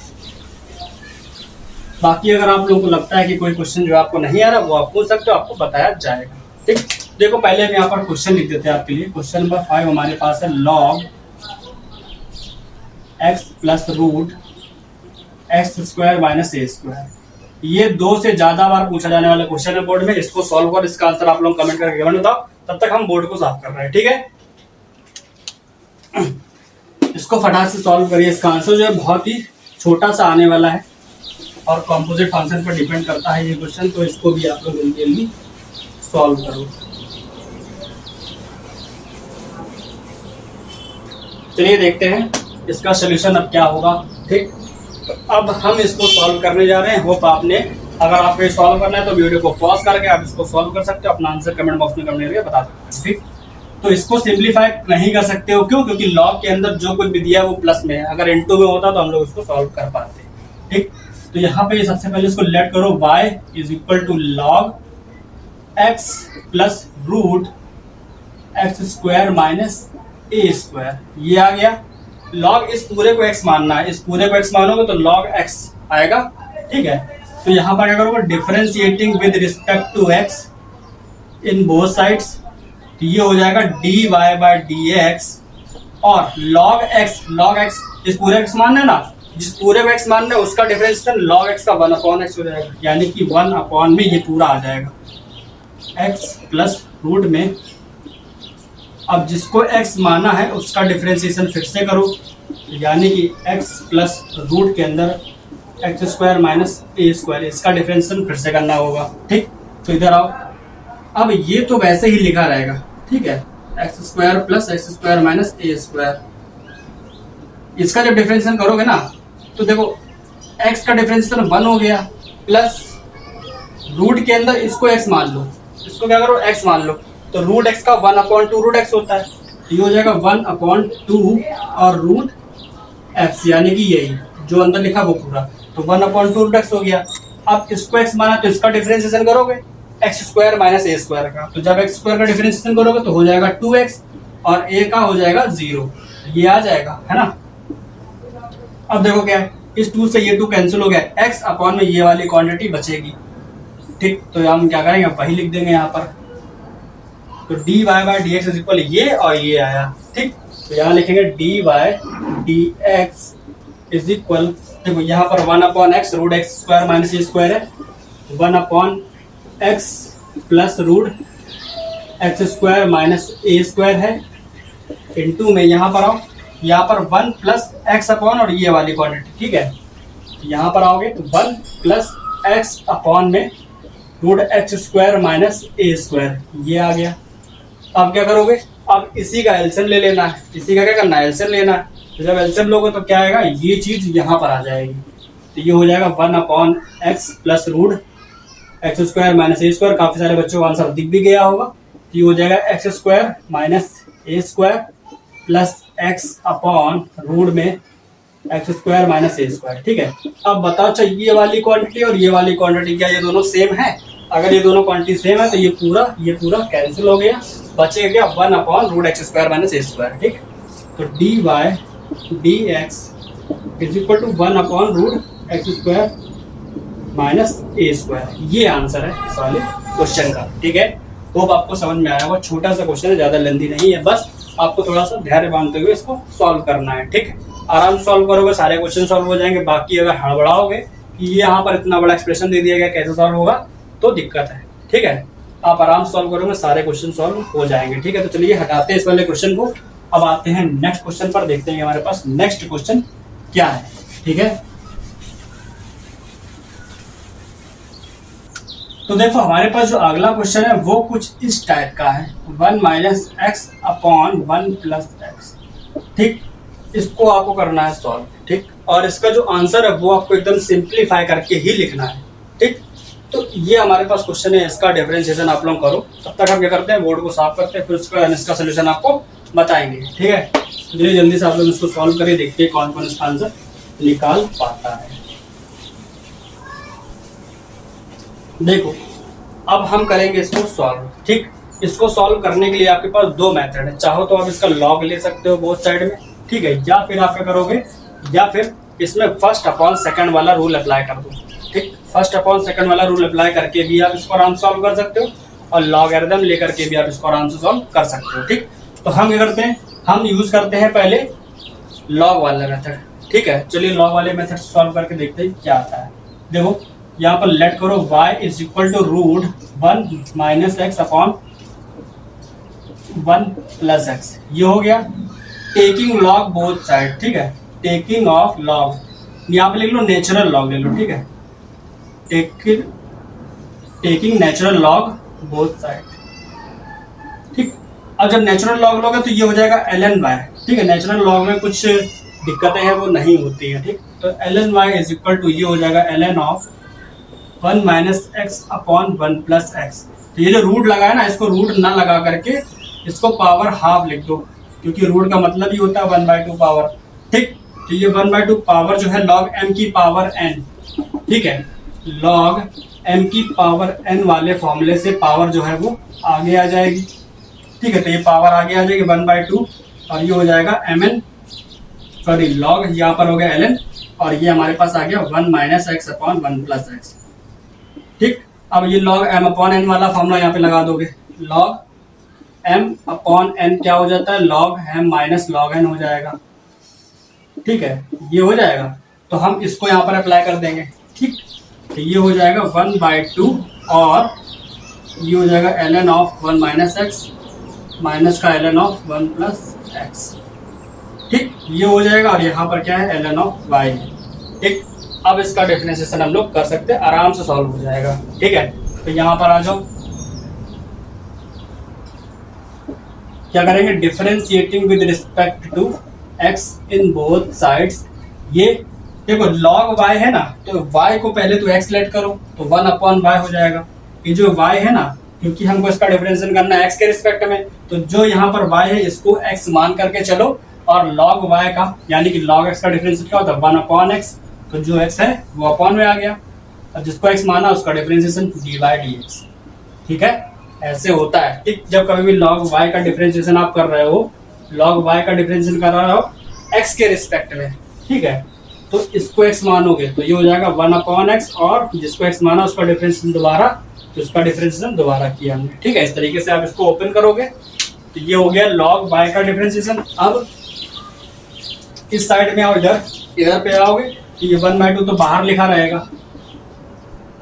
बाकी अगर आप लोगों को लगता है कि कोई क्वेश्चन जो आपको नहीं आ रहा, वो आप पूछ सकते हो, आपको बताया जाएगा, ठीक। देखो पहले हम यहाँ पर क्वेश्चन लिख देते हैं आपके लिए। क्वेश्चन नंबर 5 हमारे पास है log x plus root x square minus ए स्क्वायर। ये 2 से ज्यादा बार पूछा जाने वाला क्वेश्चन है बोर्ड में। इसको सॉल्व कर, इसका आंसर आप लोग कमेंट करके कमेंट बताओ, तब तक हम बोर्ड को साफ कर रहे हैं, ठीक है। इसको फटाक से सॉल्व करिए। इसका आंसर जो है बहुत ही छोटा सा आने वाला है और कंपोजिट फंक्शन पर डिपेंड करता है ये क्वेश्चन, तो इसको भी आप लोग जल्दी सॉल्व करो। चलिए देखते हैं इसका सोल्यूशन अब क्या होगा, ठीक। तो अब हम इसको सॉल्व करने जा रहे हैं। होप आपने, अगर आपको ये सॉल्व करना है तो वीडियो को पॉज करके आप इसको सॉल्व कर सकते हो, अपना आंसर कमेंट बॉक्स में कमेंट करके बता सकते हो, ठीक। तो इसको सिंप्लीफाई नहीं कर सकते हो, क्यों? क्योंकि लॉग के अंदर जो कुछ भी दिया है वो प्लस में है। अगर इनटू में होता तो हम लोग इसको सॉल्व कर पाते, ठीक। तो यहाँ पे सबसे पहले इसको लेट करो, y is equal to log x plus root x square minus A square, ये आ गया। लॉग इस पूरे को x मानना है, इस पूरे को x मानोगे तो लॉग x आएगा, ठीक है। तो यहाँ पर क्या करोगे, differentiating with respect to x in both sides, तो ये हो जाएगा d y by D x, और लॉग एक्स जिस पूरे एक्स मानना है ना, जिस पूरे में एक्स मानना है उसका डिफरेंशिएशन लॉग एक्स का 1/x हो जाएगा, यानी कि 1 में ये पूरा आ जाएगा x प्लस रूट में। अब जिसको x माना है उसका डिफरेंशिएशन फिर से करो, यानी कि x प्लस रूट के अंदर x² माइनस a², इसका डिफरेंशिएशन फिर से करना होगा। ठीक, तो इधर आओ, अब ये तो वैसे ही लिखा रहेगा, ठीक है, x² plus x² minus a²। इसका जब डिफरेंशिएशन करोगे ना तो देखो x का डिफरेंशिएशन 1 हो गया, प्लस रूट के अंदर इसको x मान लो, इसको क्या करो x मान लो, तो रूट x का 1/2 रूट x होता है, ये हो जाएगा 1/2 और रूट x, यानी कि यही जो अंदर लिखा वो पूरा, तो 1/2 रूट x हो गया। अब इसको x माना तो इसका डिफरेंशिएशन करोगे x² माइनस a² का, तो जब x² का डिफरेंशिएशन करोगे तो हो जाएगा 2x और a का हो जाएगा 0, ये आ जाएगा, है ना। अब देखो क्या है, इस 2 से ये 2 कैंसिल हो गया, x अपॉन में ये वाली क्वांटिटी बचेगी। ठीक, तो हम क्या करेंगे, वही लिख देंगे यहाँ पर, तो D y by D x is equal ये और ये आया। ठीक, तो यहाँ लिखेंगे d Y D x is equal, देखो यहाँ पर 1/x root x² minus a² है, 1/x plus root x² minus a² है, इनटू में यहाँ पर आओ, यहाँ पर 1 प्लस एक्स अपॉन और ये वाली क्वांटिटी, ठीक है, यहाँ पर आओगे तो 1 प्लस एक्स अपॉन में रूट x² माइनस a², ये आ गया। अब क्या करोगे, अब इसी का एलसीएम ले लेना है, इसी का क्या करना है, एलसीएम लेना है। तो जब एलसीएम लोगे तो क्या आएगा, ये चीज यहाँ पर आ जाएगी, तो ये हो जाएगा 1/x plus root x² minus a²। काफी सारे बच्चों को आंसर दिख भी गया होगा, तो ये हो जाएगा x² minus a² plus x upon root में x² माइनस a²। ठीक है, अब बताओ अच्छा ये वाली क्वांटिटी और ये वाली क्वांटिटी क्या ये दोनों सेम है? अगर ये दोनों क्वांटिटी सेम है तो ये पूरा कैंसिल हो गया, बचेगा क्या 1/रूट x² माइनस a²। ठीक, तो D Y D x is equal to 1/रूट x² माइनस a²। ये आंसर है इस वाले क्वेश्चन का। ठीक है, होप आपको समझ में आया होगा, छोटा सा क्वेश्चन है, ज्यादा लेंथी नहीं है, बस आपको थोड़ा सा धैर्य बांधते हुए इसको सॉल्व करना है। ठीक, आराम से सॉल्व करोगे सारे क्वेश्चन सॉल्व हो जाएंगे। बाकी अगर हड़बड़ाओगे कि ये यहाँ पर इतना बड़ा एक्सप्रेशन दे दिया गया कैसे सॉल्व होगा तो दिक्कत है। ठीक है, आप आराम से सॉल्व करोगे सारे क्वेश्चन सॉल्व हो जाएंगे। ठीक है, तो चलिए हटाते हैं इस वाले क्वेश्चन को, अब आते हैं नेक्स्ट क्वेश्चन पर, देखते हैं हमारे पास नेक्स्ट क्वेश्चन क्या है। ठीक है, तो देखो हमारे पास जो अगला क्वेश्चन है वो कुछ इस टाइप का है, 1 minus x upon 1 plus x. ठीक, इसको आपको करना है सॉल्व। ठीक, और इसका जो आंसर है वो आपको एकदम सिंप्लीफाई करके ही लिखना है। ठीक, तो ये हमारे पास क्वेश्चन है, इसका डिफरेंशिएशन आप लोग करो। तब तक हम क्या करते हैं, बोर्ड को साफ करते हैं, फिर इसका सोल्यूशन आपको बताएंगे। ठीक है, तो जल्दी से आप लोग इसको सॉल्व करिए, देखते हैं कौन कौन इसका आंसर निकाल पाता है। देखो अब हम करेंगे इसको सॉल्व। ठीक, इसको सॉल्व करने के लिए आपके पास दो मेथड है, चाहो तो आप इसका लॉग ले सकते हो बोथ साइड में, ठीक है, या फिर आप क्या करोगे, या फिर इसमें फर्स्ट अपॉन सेकंड वाला रूल अप्लाई कर दो। ठीक, फर्स्ट अपॉन सेकंड वाला रूल अप्लाई करके भी आप इसको आराम से सॉल्व कर सकते हो, और लॉगरिथम लेकर के भी आप इसको आराम से सॉल्व कर सकते हो। ठीक, तो हम क्या करते हैं, हम यूज करते हैं पहले लॉग वाला मेथड। ठीक है, चलिए लॉग वाले मेथड सॉल्व करके देखते हैं क्या आता है। देखो यहाँ पर लेट करो y is equal to root 1 minus x upon 1 plus x, ये हो गया। टेकिंग लॉग बोथ साइड, ठीक है, टेकिंग ऑफ लॉग, यहाँ पे लिख लो नेचुरल लॉग ले लो। ठीक है, taking natural log both side. ठीक, अब जब नेचुरल लॉग लोगे तो ये हो जाएगा ln y। ठीक है, नेचुरल लॉग में कुछ दिक्कतें हैं वो नहीं होती है। ठीक, तो ln y is equal to ये हो जाएगा ln of 1 minus x upon 1 plus x. तो ये जो रूट लगा है ना, इसको रूट ना लगा करके इसको पावर हाफ लिख दो, क्योंकि रूट का मतलब ही होता है 1/2 पावर। ठीक, तो ये 1/2 पावर जो है log m की पावर n। ठीक है, log m की पावर n वाले फॉर्मूले से पावर जो है वो आगे आ जाएगी। ठीक है, तो ये पावर आगे आ जाएगी 1/2 और ये हो जाएगा mn, सॉरी log यहाँ पर हो गया ln, और ये हमारे पास आ गया 1 minus x upon 1 plus x. ठीक, अब ये log m अपॉन n वाला फॉर्मूला यहाँ पे लगा दोगे, log m अपॉन n क्या हो जाता है, log m minus log n हो जाएगा। ठीक है, ये हो जाएगा। तो हम इसको यहाँ पर अप्लाई कर देंगे। ठीक, तो ये हो जाएगा 1/2 और ये हो जाएगा ln of 1 minus x minus का ln ऑफ 1 प्लस एक्स। ठीक, ये हो जाएगा। और यहाँ पर क्या है, ln ऑफ y है। ठीक, अब इसका डिफरेंशिएशन हम लोग कर सकते हैं, आराम से सॉल्व हो जाएगा। ठीक है, तो यहाँ पर आ जाओ, क्या करेंगे, differentiating with respect to x in both sides. ये देखो log y है ना, तो y को पहले तो x लेट करो तो 1/y हो जाएगा। ये जो y है ना, क्योंकि हमको इसका डिफरेंशिएशन करना है x के रिस्पेक्ट में, तो जो यहाँ पर y है इसको x मान करके चलो, और log y का यानी कि log x का डिफरेंशिएशन क्या होता है, 1/x। तो जो x है वो अपॉन में आ गया, और जिसको x माना उसका डिफरेंशिएशन dy/dx। ठीक है, ऐसे होता है। ठीक, जब कभी भी log y का डिफरेंशिएशन आप कर रहे हो, log y का डिफरेंशिएशन कर रहे हो x के रिस्पेक्ट में, ठीक है, तो इसको x मानोगे तो ये हो जाएगा 1/x, और जिसको x माना उसका डिफरेंशिएशन दोबारा, तो उसका डिफरेंशिएशन दोबाारा किया हमने। ठीक है, इस तरीके से आप इसको ओपन करोगे तो ये हो गया log y का डिफरेंशिएशन। अब इस साइड में आओ, इधर पे आओगे तो ये 1/2 तो बाहर लिखा रहेगा।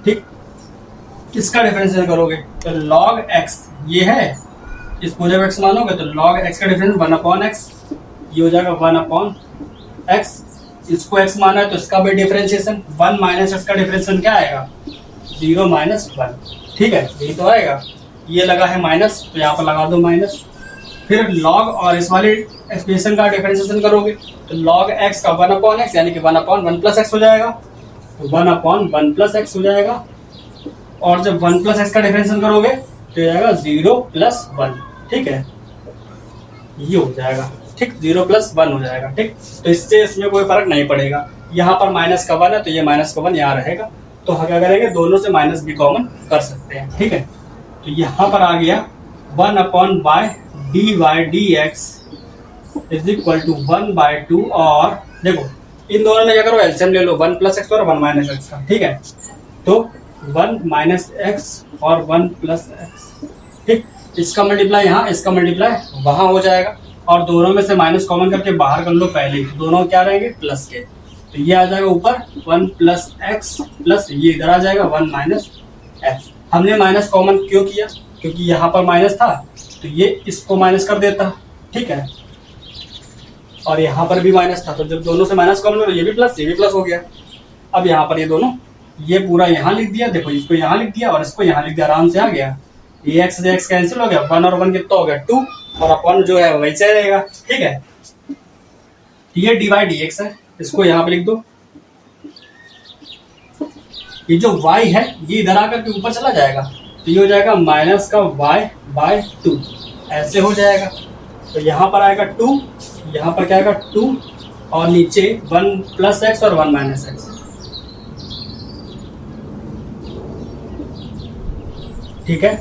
ठीक, इसका डिफरेंशिएशन करोगे तो log x ये है, इसको जब x मानोगे तो log x का डिफरेंस 1/x, ये हो जाएगा 1/x। इसको x माना है तो इसका भी डिफरेंशिएशन 1 माइनस x का डिफरेंशिएशन क्या आएगा, 0 माइनस 1। ठीक है, यही तो आएगा। ये लगा है माइनस, तो यहाँ पर लगा दो माइनस। फिर log और इस वाले एक्सप्रेशन का डिफरेंशिएशन करोगे तो log x का 1/x यानी कि 1/1 प्लस x हो जाएगा, तो 1/1 प्लस x हो जाएगा। और जब 1 प्लस x का डिफरेंशिएशन करोगे तो ये आएगा 0 प्लस 1। ठीक है, ये हो जाएगा। ठीक, 0 प्लस 1 हो जाएगा। ठीक, तो इससे इसमें कोई फर्क नहीं पड़ेगा। यहाँ पर माइनस का 1 है तो ये माइनस का 1 यहाँ रहेगा, तो हम क्या करेंगे, दोनों से माइनस भी कॉमन कर सकते हैं। ठीक है, तो यहाँ पर आ गया 1/y dy/dx is equal to 1/2। और देखो इन दोनों में क्या करो, एलसीएम ले लो, 1 प्लस एक्स और 1 माइनस एक्स का। ठीक है, तो 1 माइनस एक्स और 1 प्लस एक्स। ठीक, इसका मल्टीप्लाई यहाँ, इसका मल्टीप्लाई वहां हो जाएगा, और दोनों में से माइनस कॉमन करके बाहर कर लो पहले ही, तो दोनों क्या रहेंगे, प्लस के। तो ये आ जाएगा ऊपर 1 प्लस एक्स प्लस ये इधर आ जाएगा 1 माइनस एक्स। हमने माइनस कॉमन क्यों किया, क्योंकि यहाँ पर माइनस था तो ये इसको माइनस कर देता। ठीक है, और यहाँ पर भी माइनस था, तो जब दोनों से माइनस कॉमन करो, ये भी प्लस हो गया। अब यहाँ पर ये दोनों, ये पूरा यहाँ लिख दिया, देखो इसको यहाँ लिख दिया और इसको यहाँ लिख दिया, आराम से आ गया। ये एक्स से एक्स कैंसिल हो गया, 1 और 1 कितना हो गया, 2, और अपॉन जो है वैसे रहेगा। ठीक है, ये dy/dx है, इसको यहाँ पे लिख दो। ये जो y है ये इधर आकर के ऊपर चला जाएगा, तो ये हो जाएगा माइनस का y/2, ऐसे हो जाएगा। तो यहाँ पर आएगा 2, यहाँ पर क्या आएगा 2, और नीचे 1 प्लस एक्स और 1 माइनस एक्स। ठीक है,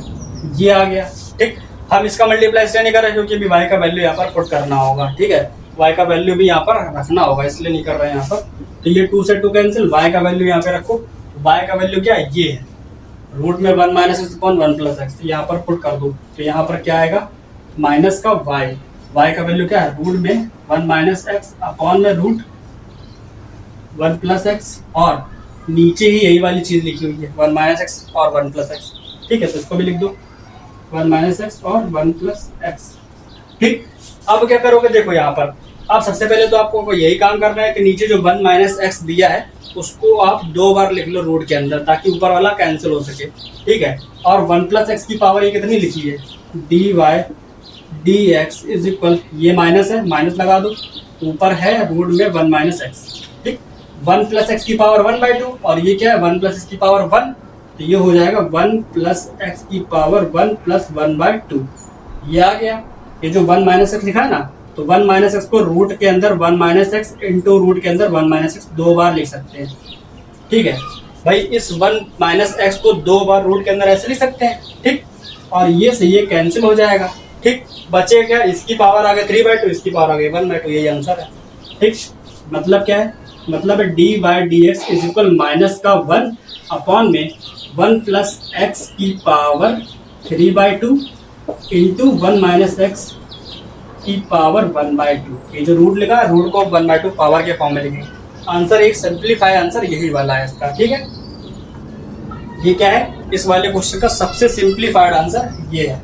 ये आ गया। ठीक, हम इसका मल्टीप्लाई इसलिए नहीं कर रहे क्योंकि अभी y का वैल्यू यहाँ पर पुट करना होगा। ठीक है, y का वैल्यू भी यहाँ पर रखना होगा, इसलिए नहीं कर रहे हैं यहाँ पर। तो ये 2 से 2 कैंसिल, y का वैल्यू यहाँ पे रखो। y का वैल्यू क्या है, ये है, रूट में 1 minus x upon 1 plus x, यहाँ पर पुट कर दो। तो यहाँ पर क्या आएगा, माइनस का y का वैल्यू क्या है, रूट में 1 माइनस एक्स अपॉन में रूट 1 प्लस एक्स, और नीचे ही यही वाली चीज लिखी हुई है 1 माइनस एक्स और 1 प्लस एक्स। ठीक है, तो इसको भी लिख दो 1 माइनस एक्स और 1 प्लस एक्स। ठीक, अब क्या करोगे, देखो यहाँ पर अब सबसे पहले तो आपको यही काम करना है कि नीचे जो 1 माइनस एक्स दिया है उसको आप 2 बार लिख लो रूट के अंदर, ताकि ऊपर वाला कैंसिल हो सके। ठीक है, और 1 प्लस एक्स की पावर ये कितनी लिखी है, dy/dx इज इक्वल, ये माइनस है, माइनस लगा दो, ऊपर है रूट में 1 माइनस एक्स। ठीक, 1 प्लस एक्स की पावर 1/2, और ये क्या है 1 प्लस एक्स की पावर 1, तो ये हो जाएगा 1 प्लस एक्स की पावर 1 प्लस 1/2। ये आ गया। ये जो 1 माइनस एक्स लिखा है ना, तो 1 माइनस एक्स को रूट के अंदर 1 माइनस एक्स इंटू रूट के अंदर 1 माइनस एक्स 2 बार लिख सकते हैं। ठीक है भाई, इस 1 माइनस एक्स को 2 बार रूट के अंदर ऐसे लिख सकते हैं। ठीक, और ये से ये कैंसिल हो जाएगा। ठीक, बचे क्या, इसकी पावर आ गई 3/2, इसकी पावर आ गई 1/2, यही आंसर है। ठीक, मतलब क्या है, मतलब है dy/dx इज इक्वल माइनस का 1 अपॉन में 1 प्लस एक्स की पावर 3/2 इंटू 1 माइनस एक्स की पावर 1/2। ये जो रूट लिखा है, रूट को 1/2 पावर के फॉर्म में लिखेंगे। आंसर एक सिंप्लीफाई आंसर यही वाला है इसका, ठीक है। ये क्या है, इस वाले क्वेश्चन का सबसे सिंप्लीफाइड आंसर ये है,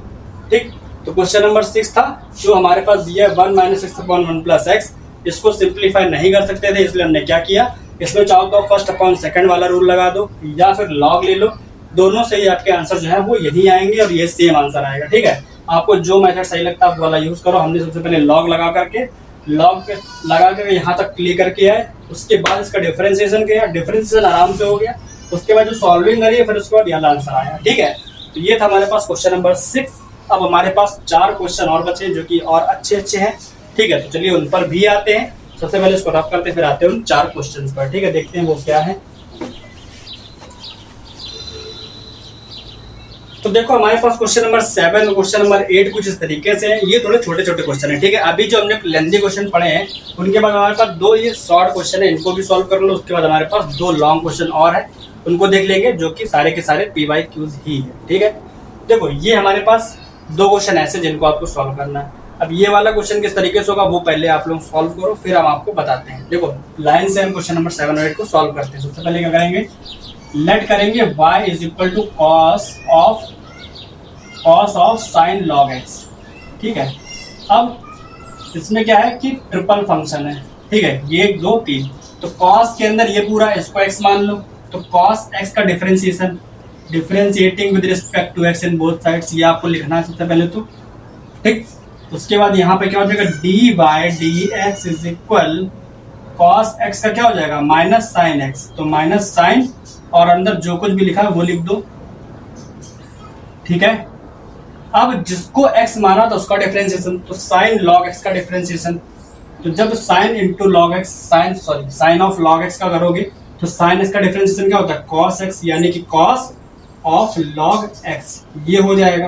ठीक। तो क्वेश्चन नंबर 6 था, जो हमारे पास दिया है 1 minus x upon 1 plus x. इसको सिंप्लीफाई नहीं कर सकते थे, इसलिए हमने क्या किया, इसमें चाहो तो फर्स्ट अपॉन सेकंड वाला रूल लगा दो या फिर लॉग ले लो, दोनों से ही आपके आंसर जो है वो यही आएंगे और ये सेम आंसर आएगा, ठीक है। आपको जो मेथड सही लगता है आप वाला यूज करो। हमने सबसे पहले लॉग लगा करके यहाँ तक क्लियर करके आए, उसके बाद इसका डिफरेंशिएशन किया, डिफरेंशिएशन आराम से हो गया, उसके बाद जो सॉल्विंग करी फिर उसके बाद यहाँ आंसर आया, ठीक है। तो ये था हमारे पास क्वेश्चन नंबर 6। अब हमारे पास 4 क्वेश्चन और बचे जो कि और अच्छे हैं, ठीक है। तो चलिए उन पर भी आते हैं। सबसे पहले इसको रफ करते फिर आते हैं उन 4 क्वेश्चन पर, ठीक है। देखते हैं वो क्या है। तो देखो हमारे पास क्वेश्चन नंबर 7 और क्वेश्चन नंबर 8 कुछ इस तरीके से हैं। ये थोड़े छोटे छोटे क्वेश्चन है, ठीक है। अभी जो हमने लेंथी क्वेश्चन पढ़े हैं उनके बाद हमारे पास 2 ये शॉर्ट क्वेश्चन है, इनको भी सॉल्व कर लो। उसके बाद हमारे पास 2 लॉन्ग क्वेश्चन और है, उनको देख लेंगे, जो कि सारे के सारे PYQs ही है, ठीक है। देखो ये हमारे पास 2 क्वेश्चन ऐसे जिनको आपको सॉल्व करना है। अब ये वाला क्वेश्चन किस तरीके से होगा वो पहले आप लोग सॉल्व करो, फिर हम आपको बताते हैं। देखो लाइन से हम क्वेश्चन नंबर 7 और 8 को सॉल्व करते हैं। सबसे पहले क्या करेंगे, लेट करेंगे y is equal to cos of sine log x, ठीक है। अब इसमें क्या है कि ट्रिपल फंक्शन है, ठीक है, 1 2 3। तो कॉस के अंदर ये पूरा इसको x मान लो, तो कॉस x का differentiation, differentiating with respect to x in both sides, ये आपको लिखना है सबसे पहले तो, ठीक। उसके बाद यहाँ पे क्या हो जाएगा, dy/dx is equal cos x का क्या हो जाएगा माइनस साइन x, तो माइनस साइन और अंदर जो कुछ भी लिखा है वो लिख दो, ठीक है। अब जिसको x माना था उसका डिफरेंशिएशन, तो साइन लॉग x का डिफरेंशिएशन, तो जब sine into log x, sine of log x का करोगे तो साइन x का डिफरेंशिएशन क्या होता है कॉस x, यानी कि कॉस ऑफ लॉग x, ये हो जाएगा।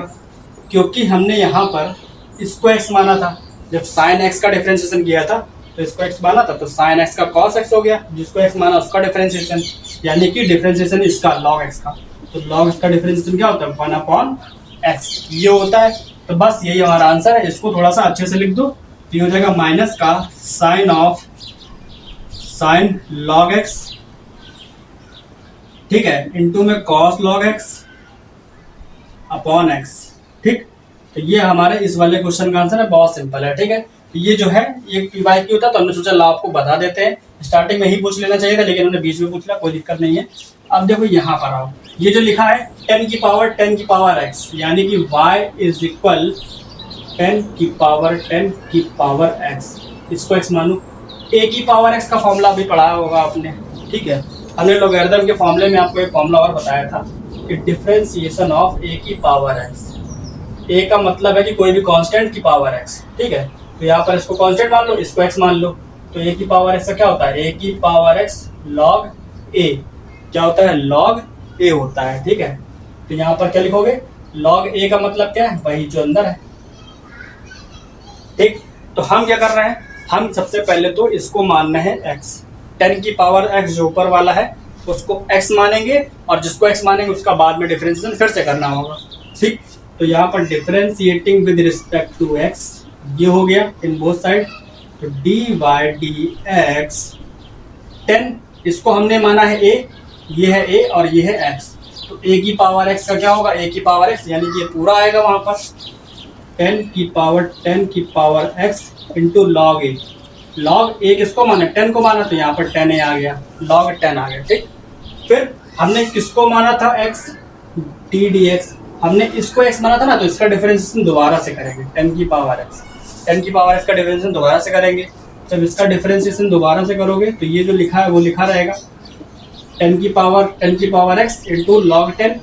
क्योंकि हमने यहाँ पर इसको x माना था, जब साइन x का डिफरेंशिएशन किया था तो इसको x माना था, तो साइन x का कॉस x हो गया, जिसको x माना उसका डिफरेंशिएशन, यानी कि डिफरेंशिएशन इसका लॉग x का, तो लॉग x का डिफरेंशिएशन क्या होता है 1/x, ये होता है। तो बस यही हमारा आंसर है। इसको थोड़ा सा अच्छे से लिख दो, ये हो जाएगा माइनस का साइन लॉग x, ठीक है, इनटू में cos log x upon x, ठीक। तो ये हमारे इस वाले क्वेश्चन का आंसर है, बहुत सिंपल है, ठीक है। ये जो है ये PYQ था, तो हमने सोचा ला आपको बता देते हैं। स्टार्टिंग में ही पूछ लेना चाहिए था, लेकिन हमने बीच में पूछ लिया, कोई दिक्कत नहीं है। अब देखो यहाँ पर आओ, ये जो लिखा है 10 की पावर x, यानी कि y इज इक्वल 10 की पावर x, इसको x मानो। a की पावर x का फॉर्मूला भी पढ़ा होगा आपने, ठीक है। हमने लॉगरिथम के फॉर्मूले में आपको एक फॉर्मूला और बताया था कि डिफरेंशिएशन ऑफ a की पावर x, a का मतलब है कि कोई भी कांस्टेंट की पावर x, ठीक है। तो यहाँ पर इसको कांस्टेंट मान लो, इसको x मान लो, तो a की पावर x का क्या होता है, a की पावर x log a, क्या होता है log a होता है, ठीक है। तो यहाँ पर क्या लिखोगे, log a का मतलब क्या है, वही जो अंदर है, ठीक। तो हम क्या कर रहे हैं, हम सबसे पहले तो इसको मानना है x, 10 की पावर x जो ऊपर वाला है उसको x मानेंगे, और जिसको x मानेंगे उसका बाद में डिफरेंशिएशन फिर से करना होगा, ठीक। तो यहाँ पर differentiating with respect to x, ये हो गया इन बोथ साइड, तो dy/dx 10, इसको हमने माना है a, ये है a और ये है x, तो a की पावर x का क्या होगा, a की पावर x, यानी कि ये पूरा आएगा वहां पर 10 की power x into log a। Log a किसको माना, 10 को माना, तो यहाँ पर 10a आ गया, लॉग 10 आ गया, ठीक। फिर हमने किसको माना था x, ddx, हमने इसको x माना था ना, तो इसका डिफरेंशिएशन दोबारा से करेंगे, 10 की पावर x का डिफरेंशिएशन दोबारा से करेंगे। जब इसका डिफरेंशिएशन दोबारा से करोगे तो ये जो लिखा है वो लिखा रहेगा 10 की पावर x इंटू लॉग 10,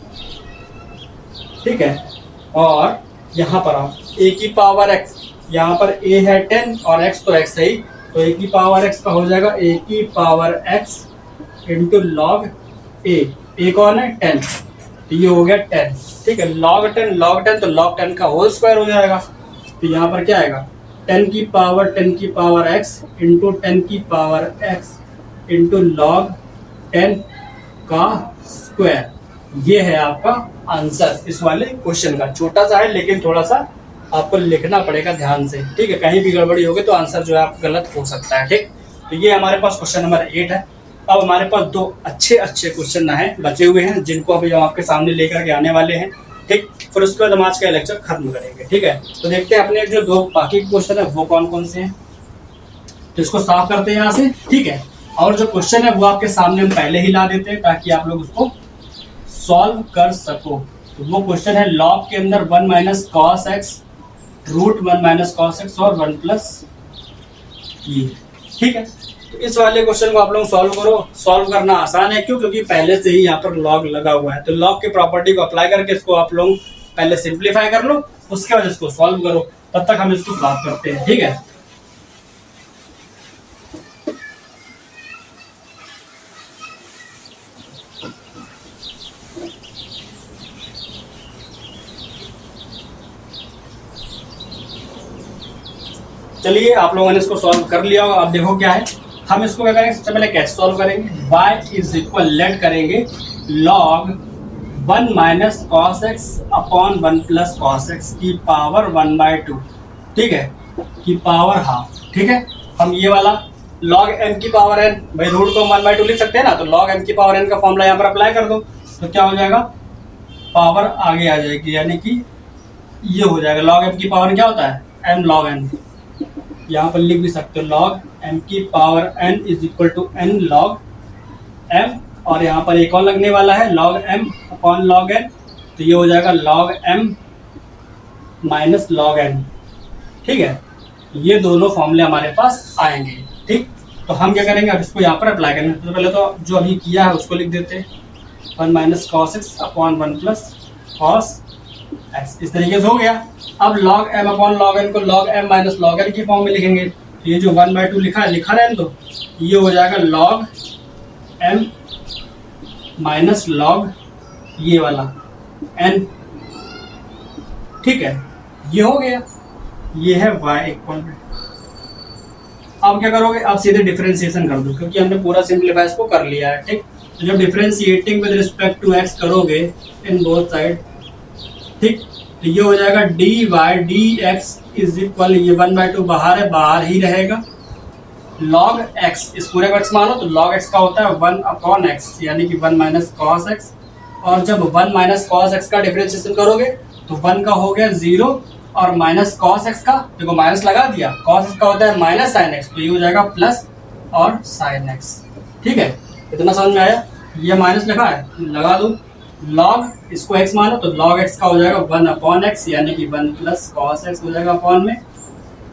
ठीक है। और यहाँ पर आओ, a की पावर x, यहाँ पर a है 10 और x तो x है ही, तो a की पावर x का हो जाएगा a की power x into log a कौन है 10, तो ये हो गया 10, ठीक है। लॉग 10 तो लॉग 10 का होल स्क्वायर हो जाएगा, तो यहाँ पर क्या आएगा 10 की पावर x इंटू 10 की पावर x इंटू लॉग 10 का स्क्वायर, ये है आपका आंसर इस वाले क्वेश्चन का। छोटा सा है लेकिन थोड़ा सा आपको लिखना पड़ेगा ध्यान से, ठीक है। कहीं भी गड़बड़ी होगी तो आंसर जो है आप गलत हो सकता है, ठीक। तो ये हमारे पास क्वेश्चन नंबर 8 है। अब हमारे पास दो अच्छे अच्छे क्वेश्चन हैं बचे हुए हैं, जिनको अभी हम आपके सामने लेकर के आने वाले हैं, ठीक। फिर उसके बाद हम आज का लेक्चर खत्म करेंगे, ठीक है। तो देखते हैं अपने जो दो बाकी क्वेश्चन है वो कौन कौन से हैं। तो इसको साफ करते हैं यहाँ से, ठीक है। और जो क्वेश्चन है वो आपके सामने हम पहले ही ला देते हैं ताकि आप लोग उसको सॉल्व कर सको। तो वो क्वेश्चन है लॉग के अंदर 1 minus cos x, root 1 minus cos x और 1 प्लस ये, ठीक है। तो इस वाले क्वेश्चन को आप लोग सॉल्व करो। सॉल्व करना आसान है, क्यों? क्योंकि पहले से ही यहाँ पर लॉग लगा हुआ है। तो लॉग की प्रॉपर्टी को अप्लाई करके इसको आप लोग पहले सिंप्लीफाई कर लो, उसके बाद इसको सॉल्व करो। तब तक हम इसको साफ करते हैं, ठीक है। चलिए आप लोगों ने इसको सॉल्व कर लिया होगा। अब देखो क्या है, हम इसको क्या करेंगे, सबसे पहले कैसे सॉल्व करेंगे। y इज इक्वल लेट करेंगे log 1 minus cos x upon 1 plus cos x की पावर 1/2, ठीक है, की पावर हाफ, ठीक है। हम ये वाला log m की पावर n, भाई रूट को 1/2 लिख सकते हैं ना, तो log m की पावर n का फॉर्मूला यहाँ पर अप्लाई कर दो। तो क्या हो जाएगा, पावर आगे आ जाएगी, यानी कि ये हो जाएगा। log m की पावर क्या होता है, m log n। यहाँ पर लिख भी सकते हो log m की power n is equal to n log m, और यहाँ पर एक और लगने वाला है log m upon log n, तो ये हो जाएगा log m minus log n, ठीक है। ये दोनों फॉर्मूले हमारे पास आएंगे, ठीक। तो हम क्या करेंगे, अब इसको यहाँ पर अप्लाई करेंगे। तो पहले तो जो अभी किया है उसको लिख देते हैं, 1 minus cos x upon 1 plus cos x, इस तरीके से हो गया। अब log m upon log n को log m minus log n की फॉर्म में लिखेंगे। तो ये जो 1/2 लिखा है, लिखा रहने दो, ये हो जाएगा log m माइनस log ये वाला n, ठीक है। ये हो गया, ये है y इक्वल में। अब क्या करोगे, अब सीधे डिफरेंशिएशन कर दो, क्योंकि हमने पूरा सिंप्लीफाई इसको कर लिया है, ठीक। तो जब differentiating with respect to x करोगे इन बोथ साइड, ठीक, तो ये हो जाएगा d Y D x is equal, ये 1/2 बाहर है, बाहर ही रहेगा, log x, इस पूरे को x मानो तो log x का होता है 1 अपॉन x, यानी कि 1 माइनस कॉस x। और जब 1 माइनस कॉस x का डिफरेंशिएशन करोगे तो 1 का हो गया 0, और माइनस कॉस x का, देखो माइनस लगा दिया, कॉस x का होता है माइनस साइन x, तो ये हो जाएगा प्लस और साइन x, ठीक है। इतना समझ में आया, ये माइनस लिखा है, लगा दो, log इसको x मानो तो log x का हो जाएगा 1 अपॉन x, यानी कि 1 प्लस कॉस x हो जाएगा अपॉन में,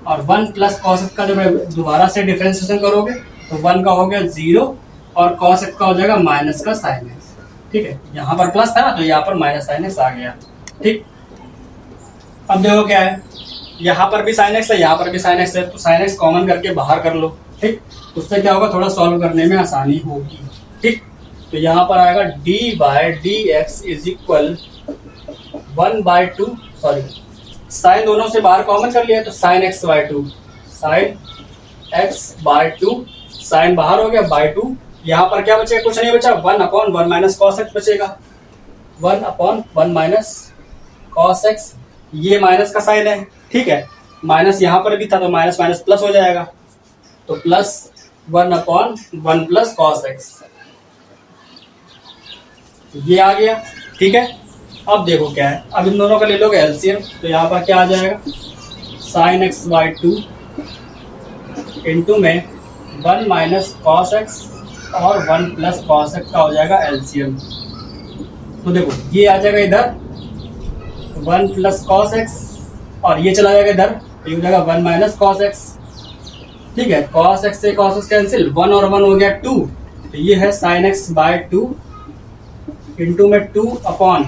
और 1 प्लस कॉस x का जब दोबारा से डिफरेंशिएशन करोगे तो 1 का हो गया 0, और कॉस x का हो जाएगा माइनस का साइन x, ठीक है। यहाँ पर प्लस था ना, तो यहाँ पर माइनस साइन x आ गया, ठीक। अब देखो क्या है, यहाँ पर भी साइन x है, यहाँ पर भी साइन x है, तो साइन x कॉमन करके बाहर कर लो, ठीक। उससे क्या होगा, थोड़ा सॉल्व करने में आसानी होगी, ठीक। तो यहाँ पर आएगा D by D x is equal 1/2, sorry sine दोनों से बाहर कॉमन कर लिया, तो sign x/2, sign x/2, sign बाहर हो गया /2। यहाँ पर क्या बचेगा, कुछ नहीं बचा, 1 अपॉन 1 माइनस कॉस एक्स बचेगा, 1 अपॉन 1 माइनस कॉस एक्स, ये माइनस का साइन है, ठीक है। माइनस यहाँ पर भी था तो माइनस माइनस प्लस हो जाएगा, तो plus 1 upon 1 plus cos x, ये आ गया, ठीक है। अब देखो क्या है, अब इन दोनों का ले लोगे एलसीएम, तो यहाँ पर क्या आ जाएगा, साइन x/2 इंटू में 1 माइनस कॉस एक्स और 1 प्लस कॉस एक्स का हो जाएगा एलसीएम। तो देखो ये आ जाएगा इधर 1 प्लस कॉस एक्स, और ये चला जाएगा इधर, ये हो जाएगा 1 माइनस कॉस एक्स, ठीक है। कॉस एक्स से कॉस एक्स कैंसिल, 1 और 1 हो गया 2, तो ये है साइन x/2 इंटू में 2 upon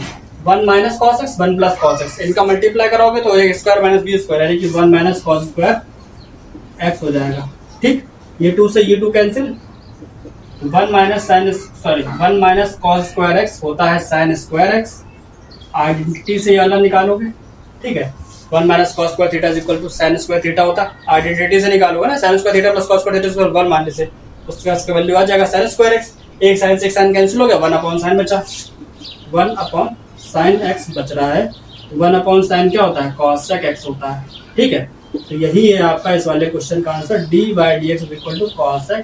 1 minus cos x 1 plus cos x, इनका मल्टीप्लाई करोगे तो एक स्क्वायर माइनस बी स्क्वायर, यानी कि 1 माइनस कॉस स्क्वायर एक्स हो जाएगा, ठीक। ये 2 से ये 2 cancel, 1 minus sine, sorry 1 minus cos square x होता है साइन स्क्वायर एक्स, आइडेंटिटी से ये अलग निकालोगे, ठीक है। 1 minus cos square theta is equal to sine square theta होता है, आइडेंटिटी से निकालोगे ना, sine square theta plus cos square theta equal 1 मानने से, उसके बाद वैल्यू आ जाएगा साइन स्क्वायर एक्स, एक साइन से एक साइन कैंसिल हो गया, 1 अपॉन साइन बचा, वन अपॉन साइन एक्स बच रहा है। वन अपॉन साइन क्या होता है, कॉसेक एक्स होता है। ठीक है, तो यही है आपका इस वाले क्वेश्चन का answer, d by D x equal to cosec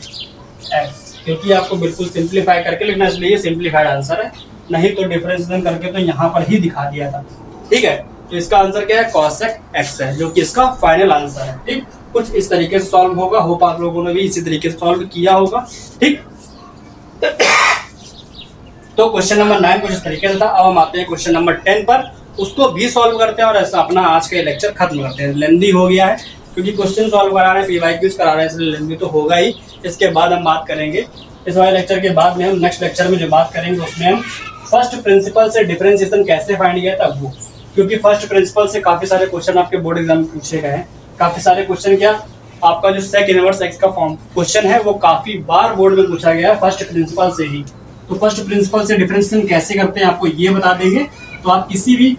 x. क्योंकि आपको बिल्कुल सिंप्लीफाई करके लिखना, इसलिए ये सिंप्लीफाइड आंसर है, नहीं तो डिफरेंशिएशन करके तो यहाँ पर ही दिखा दिया था। ठीक है, तो इसका आंसर क्या है, कॉसेक एक्स है, जो कि इसका फाइनल आंसर है। ठीक, कुछ इस तरीके से सॉल्व होगा, होप आप लोगों ने भी इसी तरीके से सॉल्व किया होगा। ठीक, तो क्वेश्चन नंबर 9 कुछ इस तरीके से था। अब हम आते हैं क्वेश्चन नंबर 10 पर, उसको भी सॉल्व करते हैं और ऐसा अपना आज का लेक्चर खत्म करते हैं। लेंदी हो गया है क्योंकि क्वेश्चन सॉल्व करा रहे हैं, पीवाईक्यूज करा रहे हैं, इसलिए लेंदी तो होगा ही। इसके बाद हम बात करेंगे, इस वाले लेक्चर के बाद में हम नेक्स्ट लेक्चर में जो बात करेंगे उसमें हम फर्स्ट प्रिंसिपल से डिफरेंशिएशन कैसे फाइंड किया था वो, क्योंकि फर्स्ट प्रिंसिपल से काफी सारे क्वेश्चन आपके बोर्ड एग्जाम में पूछे गए हैं। काफी सारे क्वेश्चन, क्या आपका जो सेक इनवर्स एक्स का फॉर्म क्वेश्चन है वो काफी बार बोर्ड में पूछा गया है फर्स्ट प्रिंसिपल से ही। तो फर्स्ट प्रिंसिपल से डिफरेंशिएशन कैसे करते हैं आपको ये बता देंगे, तो आप किसी भी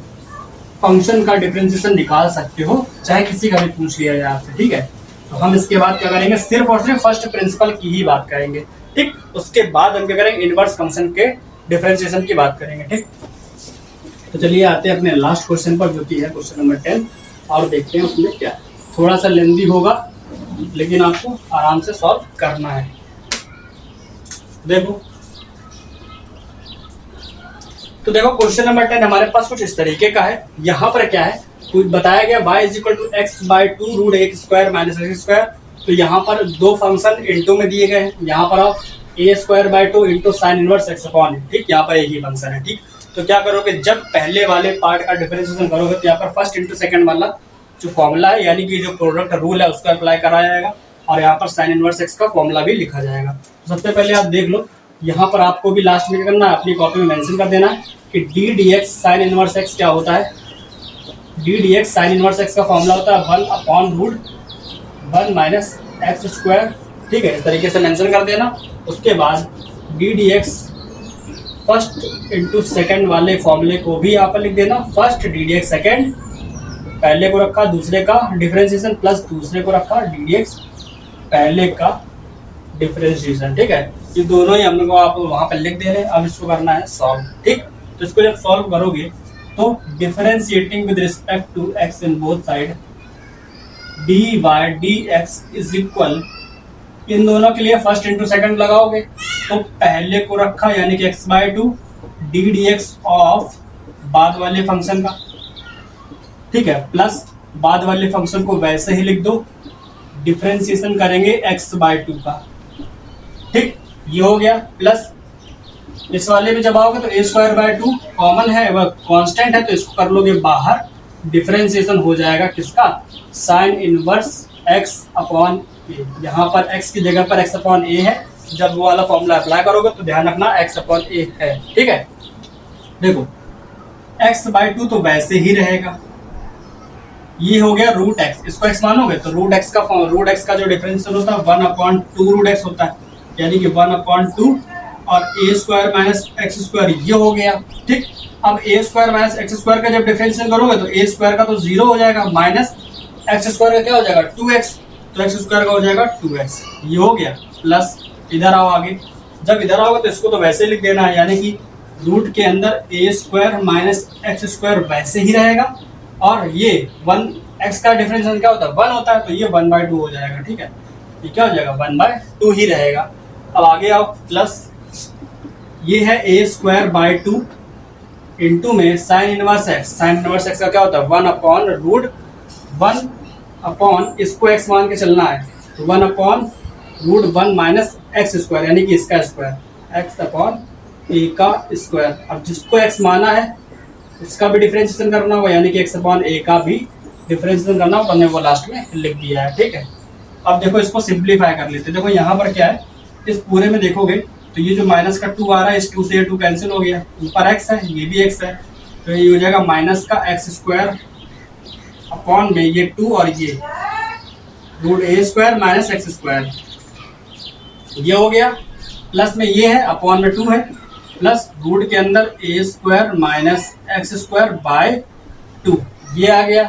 फंक्शन का डिफरेंशिएशन निकाल सकते हो, चाहे किसी का भी पूछ लिया जाए आपसे। ठीक है, तो हम इसके बाद क्या करेंगे, सिर्फ और सिर्फ फर्स्ट प्रिंसिपल की ही बात करेंगे। ठीक, उसके बाद हम क्या करेंगे, इनवर्स फंक्शन के डिफरेंशिएशन की बात करेंगे। ठीक, तो चलिए आते हैं अपने लास्ट क्वेश्चन पर, जो कि है क्वेश्चन नंबर 10, और देखते हैं उसमें क्या। थोड़ा सा लेंदी होगा लेकिन आपको आराम से सॉल्व करना है। देखो, तो देखो क्वेश्चन नंबर 10 हमारे पास कुछ इस तरीके का है। यहाँ पर क्या है, कुछ बताया गया y is equal to x by 2 root x square minus x square. तो यहाँ पर दो फंक्शन इंटू में दिए गए हैं। यहाँ पर आप A square by 2 into sine inverse X upon, ठीक, यहाँ पर एक ही फंक्शन है। ठीक, तो क्या करोगे, जब पहले वाले पार्ट का डिफरेंशिएशन करोगे तो यहाँ पर फर्स्ट इंटू सेकंड वाला जो फॉर्मूला है, यानी कि जो प्रोडक्ट रूल है उसको अप्लाई कराया जाएगा, और यहाँ पर साइन इनवर्स एक्स का फॉर्मूला भी लिखा जाएगा। तो सबसे पहले आप देख लो, यहाँ पर आपको भी लास्ट में क्या करना है, अपनी कॉपी में मेंशन कर देना है कि d d x sine inverse x क्या होता है। D d x sine inverse x का फॉर्मूला होता है 1 upon root 1 minus x square. ठीक है, इस तरीके से मेंशन कर देना। उसके बाद D d x first into second वाले फॉर्मूले को भी यहाँ पर लिख देना। First D d x second, पहले को रखा दूसरे का डिफरेंशिएशन, प्लस दूसरे को रखा डी डी एक्स पहले का डिफरेंशिएशन। ठीक है, ये दोनों ही हम लोग आप वहाँ पर लिख दे रहे हैं। अब इसको करना है सॉल्व। ठीक, तो इसको जब सॉल्व करोगे तो differentiating with respect to X in both side, D by D x is equal, इन दोनों के लिए फर्स्ट इंटू सेकंड लगाओगे तो पहले को रखा यानी कि x by 2 D d x of बाद वाले फंक्शन का, ठीक है, प्लस बाद वाले फंक्शन को वैसे ही लिख दो, डिफरेंशिएशन करेंगे एक्स बाई 2 का। ठीक, ये हो गया। प्लस इस वाले में जब आओगे तो ए स्क्वायर बाई 2 कॉमन है, वह कांस्टेंट है, तो इसको कर लोगे बाहर, डिफरेंशिएशन हो जाएगा किसका, साइन इनवर्स एक्स अपॉन ए। यहाँ पर एक्स की जगह पर एक्स अपॉन ए है, जब वो वाला फॉर्मूला अप्लाई करोगे तो ध्यान रखना एक्स अपॉन ए है। ठीक है, देखो एक्स बाई 2 तो वैसे ही रहेगा, ये हो गया रूट एक्स, इसको एक्स मानोगे तो रूट एक्स का जो डिफरेंशियल होता है 1 अपॉन 2 रूट एक्स होता है, यानी कि 1 अपॉन 2 और ए स्क्वायर माइनस एक्स स्क्वायर, ये हो गया। ठीक, अब ए स्क्वायर माइनस एक्स स्क्वायर का जब डिफरेंशियल करोगे तो ए स्क्वायर का तो 0 हो जाएगा, माइनस एक्स स्क्वायर का क्या हो जाएगा 2x, तो एक्स स्क्वायर का हो जाएगा 2x, ये हो गया। प्लस इधर आओ आगे, जब इधर आओगे तो इसको तो वैसे लिख देना है, यानी कि रूट के अंदर A square minus x square वैसे ही रहेगा, और ये 1 एक्स का डिफरेंशियल क्या होता है 1 होता है, तो ये 1/2 हो जाएगा। ठीक है, ये क्या हो जाएगा 1/2 ही रहेगा। अब आगे आओ, प्लस ये है ए स्क्वायर बाई 2 इंटू में sine inverse x, sine inverse x का क्या होता है 1 अपॉन रूट 1 अपॉन, इसको एक्स मान के चलना है, तो 1 upon root 1 minus x square, यानी कि इसका स्क्वायर, एक्स अपॉन ए का स्क्वायर। अब जिसको एक्स माना है उसका भी डिफरेंशिएशन करना होगा, यानी कि एक्स अपॉन ए का भी डिफरेंशिएशन करना होगा, हमने वो लास्ट में लिख दिया है। ठीक है, अब देखो इसको सिंप्लीफाई कर लेते हैं। देखो यहाँ पर क्या है, इस पूरे में देखोगे तो ये जो माइनस का 2 आ रहा है, इस 2 से ये 2 कैंसिल हो गया, ऊपर x है, ये भी x है, तो ये हो जाएगा माइनस का एक्स स्क्वायर अपॉन में ये 2 और ये रूट ए स्क्वायर माइनस एक्स स्क्वायर, ये हो गया। प्लस में ये है, अपॉन में 2 है, प्लस रूट के अंदर A square minus x square by 2, ये आ गया।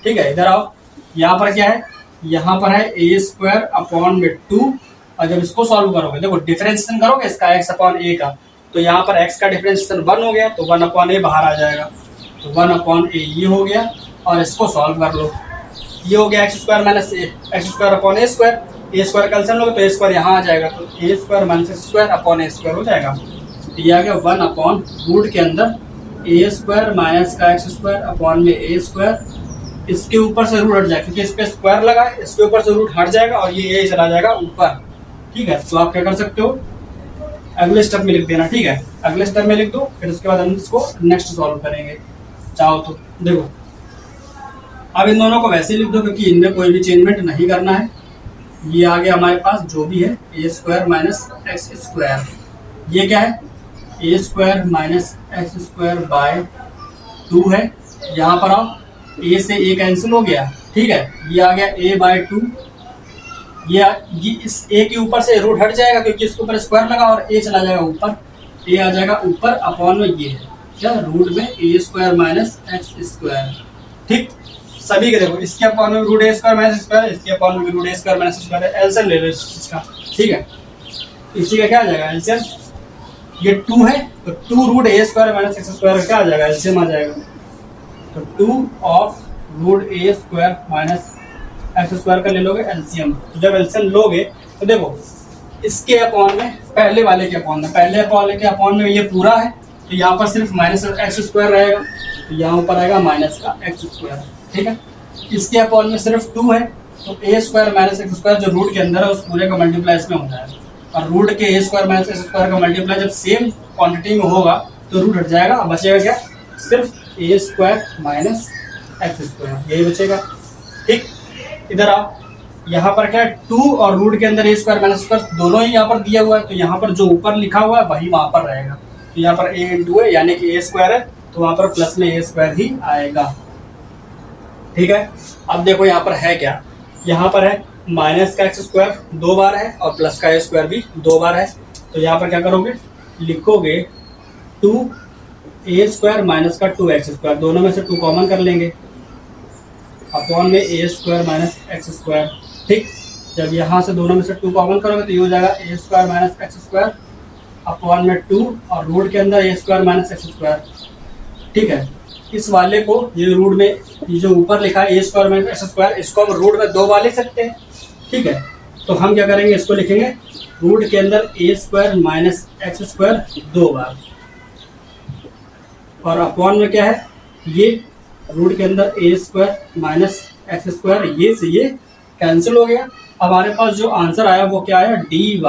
ठीक है, इधर आओ, यहाँ पर क्या है, यहाँ पर है ए स्क्वायर अपॉन में 2, और जब इसको सॉल्व करोगे, देखो डिफरेंशिएशन करोगे इसका एक्स अपॉन ए का, तो यहाँ पर x का डिफरेंशिएशन 1 हो गया, तो 1/a बाहर आ जाएगा, तो 1/a ये हो गया। और इसको सॉल्व कर लो, ये हो गया x² minus x²/a², a² cancel लोगे तो a² यहाँ आ जाएगा, तो a² माइनस x²/a² हो जाएगा। तो ये आ गया 1/रूट के अंदर a² माइनस का x²/a², इसके ऊपर से रूट हट जाएगा क्योंकि इस पे स्क्वायर लगा है, इसके ऊपर से रूट हट जाएगा और ये चला जाएगा ऊपर। ठीक है, तो आप क्या कर सकते हो, अगले स्टेप में लिख देना। ठीक है, अगले स्टेप में लिख दो, फिर उसके बाद हम इसको नेक्स्ट सॉल्व करेंगे चाहो तो। देखो अब इन दोनों को वैसे ही लिख दो क्योंकि इनमें कोई भी चेंजमेंट नहीं करना है। ये आ गया हमारे पास जो भी है a² माइनस x², ये क्या है a² माइनस x²/2 है। यहाँ पर आओ, a से a कैंसिल हो गया। ठीक है, ये आ गया a/2, ये इस a के ऊपर से रूट हट जाएगा क्योंकि इसके ऊपर स्क्वायर लगा और a चला जाएगा ऊपर, a आ जाएगा ऊपर अपॉन में ये है क्या रूट में a² माइनस x²। ठीक, सभी के देखो इसके अपॉन में रूट a² माइनस x², इसके अपॉन में root a² minus x², LCM ले लो इसका। ठीक है, इसी का क्या आ जाएगा एलसीएम, ये 2 है तो 2 रूट a² माइनस x² क्या आ जाएगा एलसीएम आ जाएगा, तो 2 of root a² minus x² का ले लोगे एलसीएम। तो जब एलसीएम लोगे तो देखो इसके अपॉन में पहले वाले के अपॉन में ये पूरा है, तो यहाँ पर सिर्फ माइनस x² रहेगा, तो यहाँ ऊपर आएगा माइनस का x²। ठीक है, इसके अपॉन में सिर्फ 2 है, तो a² माइनस x² जो रूट के अंदर है उस पूरे का मल्टीप्लाई इसमें हो जाएगा, और रूट के a² माइनस x² का मल्टीप्लाई जब सेम क्वांटिटी में होगा तो रूट हट जाएगा, अब बचेगा क्या सिर्फ a² माइनस x², यही बचेगा। ठीक, इधर आओ, यहाँ पर क्या है 2 और रूट के अंदर a² माइनस x² दोनों ही यहाँ पर दिया हुआ है, तो यहाँ पर जो ऊपर लिखा हुआ है वही वहाँ पर रहेगा, तो यहाँ पर a × है यानी कि a² है, तो वहाँ पर प्लस में a² ही आएगा। ठीक है, अब देखो यहाँ पर है क्या, यहाँ पर है माइनस का x² 2 बार है और प्लस का a² भी 2 बार है, तो यहाँ पर क्या करोगे लिखोगे 2a² माइनस का 2x², दोनों में से 2 कॉमन कर लेंगे अपॉन में a² माइनस x²। ठीक, जब यहाँ से दोनों में से 2 कॉमन करोगे तो ये हो जाएगा a² माइनस x² अपॉन में 2 और रूट के अंदर a² माइनस x²। ठीक है, इस वाले को ये रूट में ये जो ऊपर लिखा है a² माइनस x², इसको हम रूट में 2 बार लिख सकते हैं। ठीक है, तो हम क्या करेंगे इसको लिखेंगे रूट के अंदर a² माइनस x² 2 बार, और अपॉन में क्या है ये रूट के अंदर a² माइनस x², ये से ये कैंसिल हो गया। अब हमारे पास जो आंसर आया वो क्या आया dy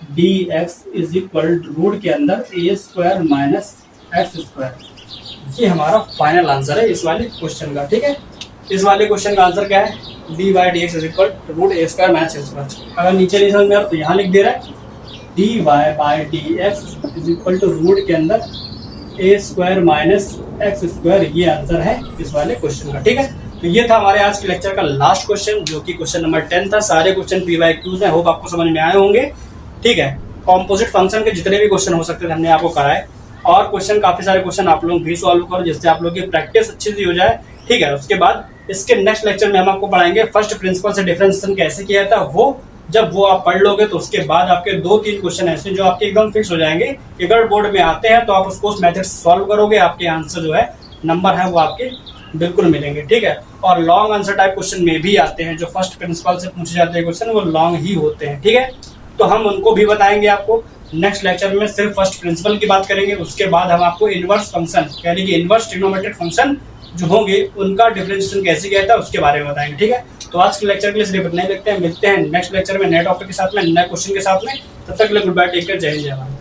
dx is equal root के अंदर a² माइनस x²। ये हमारा फाइनल आंसर है इस वाले क्वेश्चन का। ठीक है, इस वाले क्वेश्चन का आंसर क्या है dy dx is equal root a² minus x²। अगर नीचे नहीं समझ में आ रहा तो यहाँ लिख दे रहा है dy dx is equal to root के अंदर a² माइनस x²। ये आंसर है इस वाले क्वेश्चन का। ठीक है, तो ये था हमारे आज के लेक्चर का लास्ट क्वेश्चन जो कि क्वेश्चन नंबर 10 था। सारे क्वेश्चन PYQs हैं, होप आपको समझ में आए होंगे। ठीक है, कॉम्पोजिट फंक्शन के जितने भी क्वेश्चन हो सकते थे हमने आपको कराए, और क्वेश्चन काफी सारे क्वेश्चन आप लोग भी सॉल्व करो जिससे आप लोग की प्रैक्टिस अच्छी सी हो जाए। ठीक है, उसके बाद इसके नेक्स्ट लेक्चर में हम आपको पढ़ाएंगे फर्स्ट प्रिंसिपल से डिफरेंशिएशन कैसे किया था। जब वो आप पढ़ लोगे तो उसके बाद आपके 2-3 क्वेश्चन ऐसे जो आपके एकदम फिक्स हो जाएंगे, अगर बोर्ड में आते हैं तो आप उसको उस मेथड से सॉल्व करोगे, आपके आंसर जो है नंबर है वो आपके बिल्कुल मिलेंगे। ठीक है, और लॉन्ग आंसर टाइप क्वेश्चन में भी आते हैं, जो फर्स्ट प्रिंसिपल से पूछे जाते हैं क्वेश्चन वो लॉन्ग ही होते हैं। ठीक है, तो हम उनको भी बताएंगे आपको। नेक्स्ट लेक्चर में सिर्फ फर्स्ट प्रिंसिपल की बात करेंगे, उसके बाद हम आपको इनवर्स फंक्शन यानी कि इनवर्स ट्रिग्नोमेट्रिक फंक्शन जो होंगे उनका डिफरेंशिएशन कैसे किया था उसके बारे में बताएंगे। ठीक है, तो आज के लेक्चर के लिए सिर्फ इतना ही रखते हैं, मिलते हैं नेक्स्ट लेक्चर में नए टॉपिक के साथ में, नए क्वेश्चन के साथ में। तब तक के लिए गुड बाय, टेक केयर, जय हिंद जय भारत।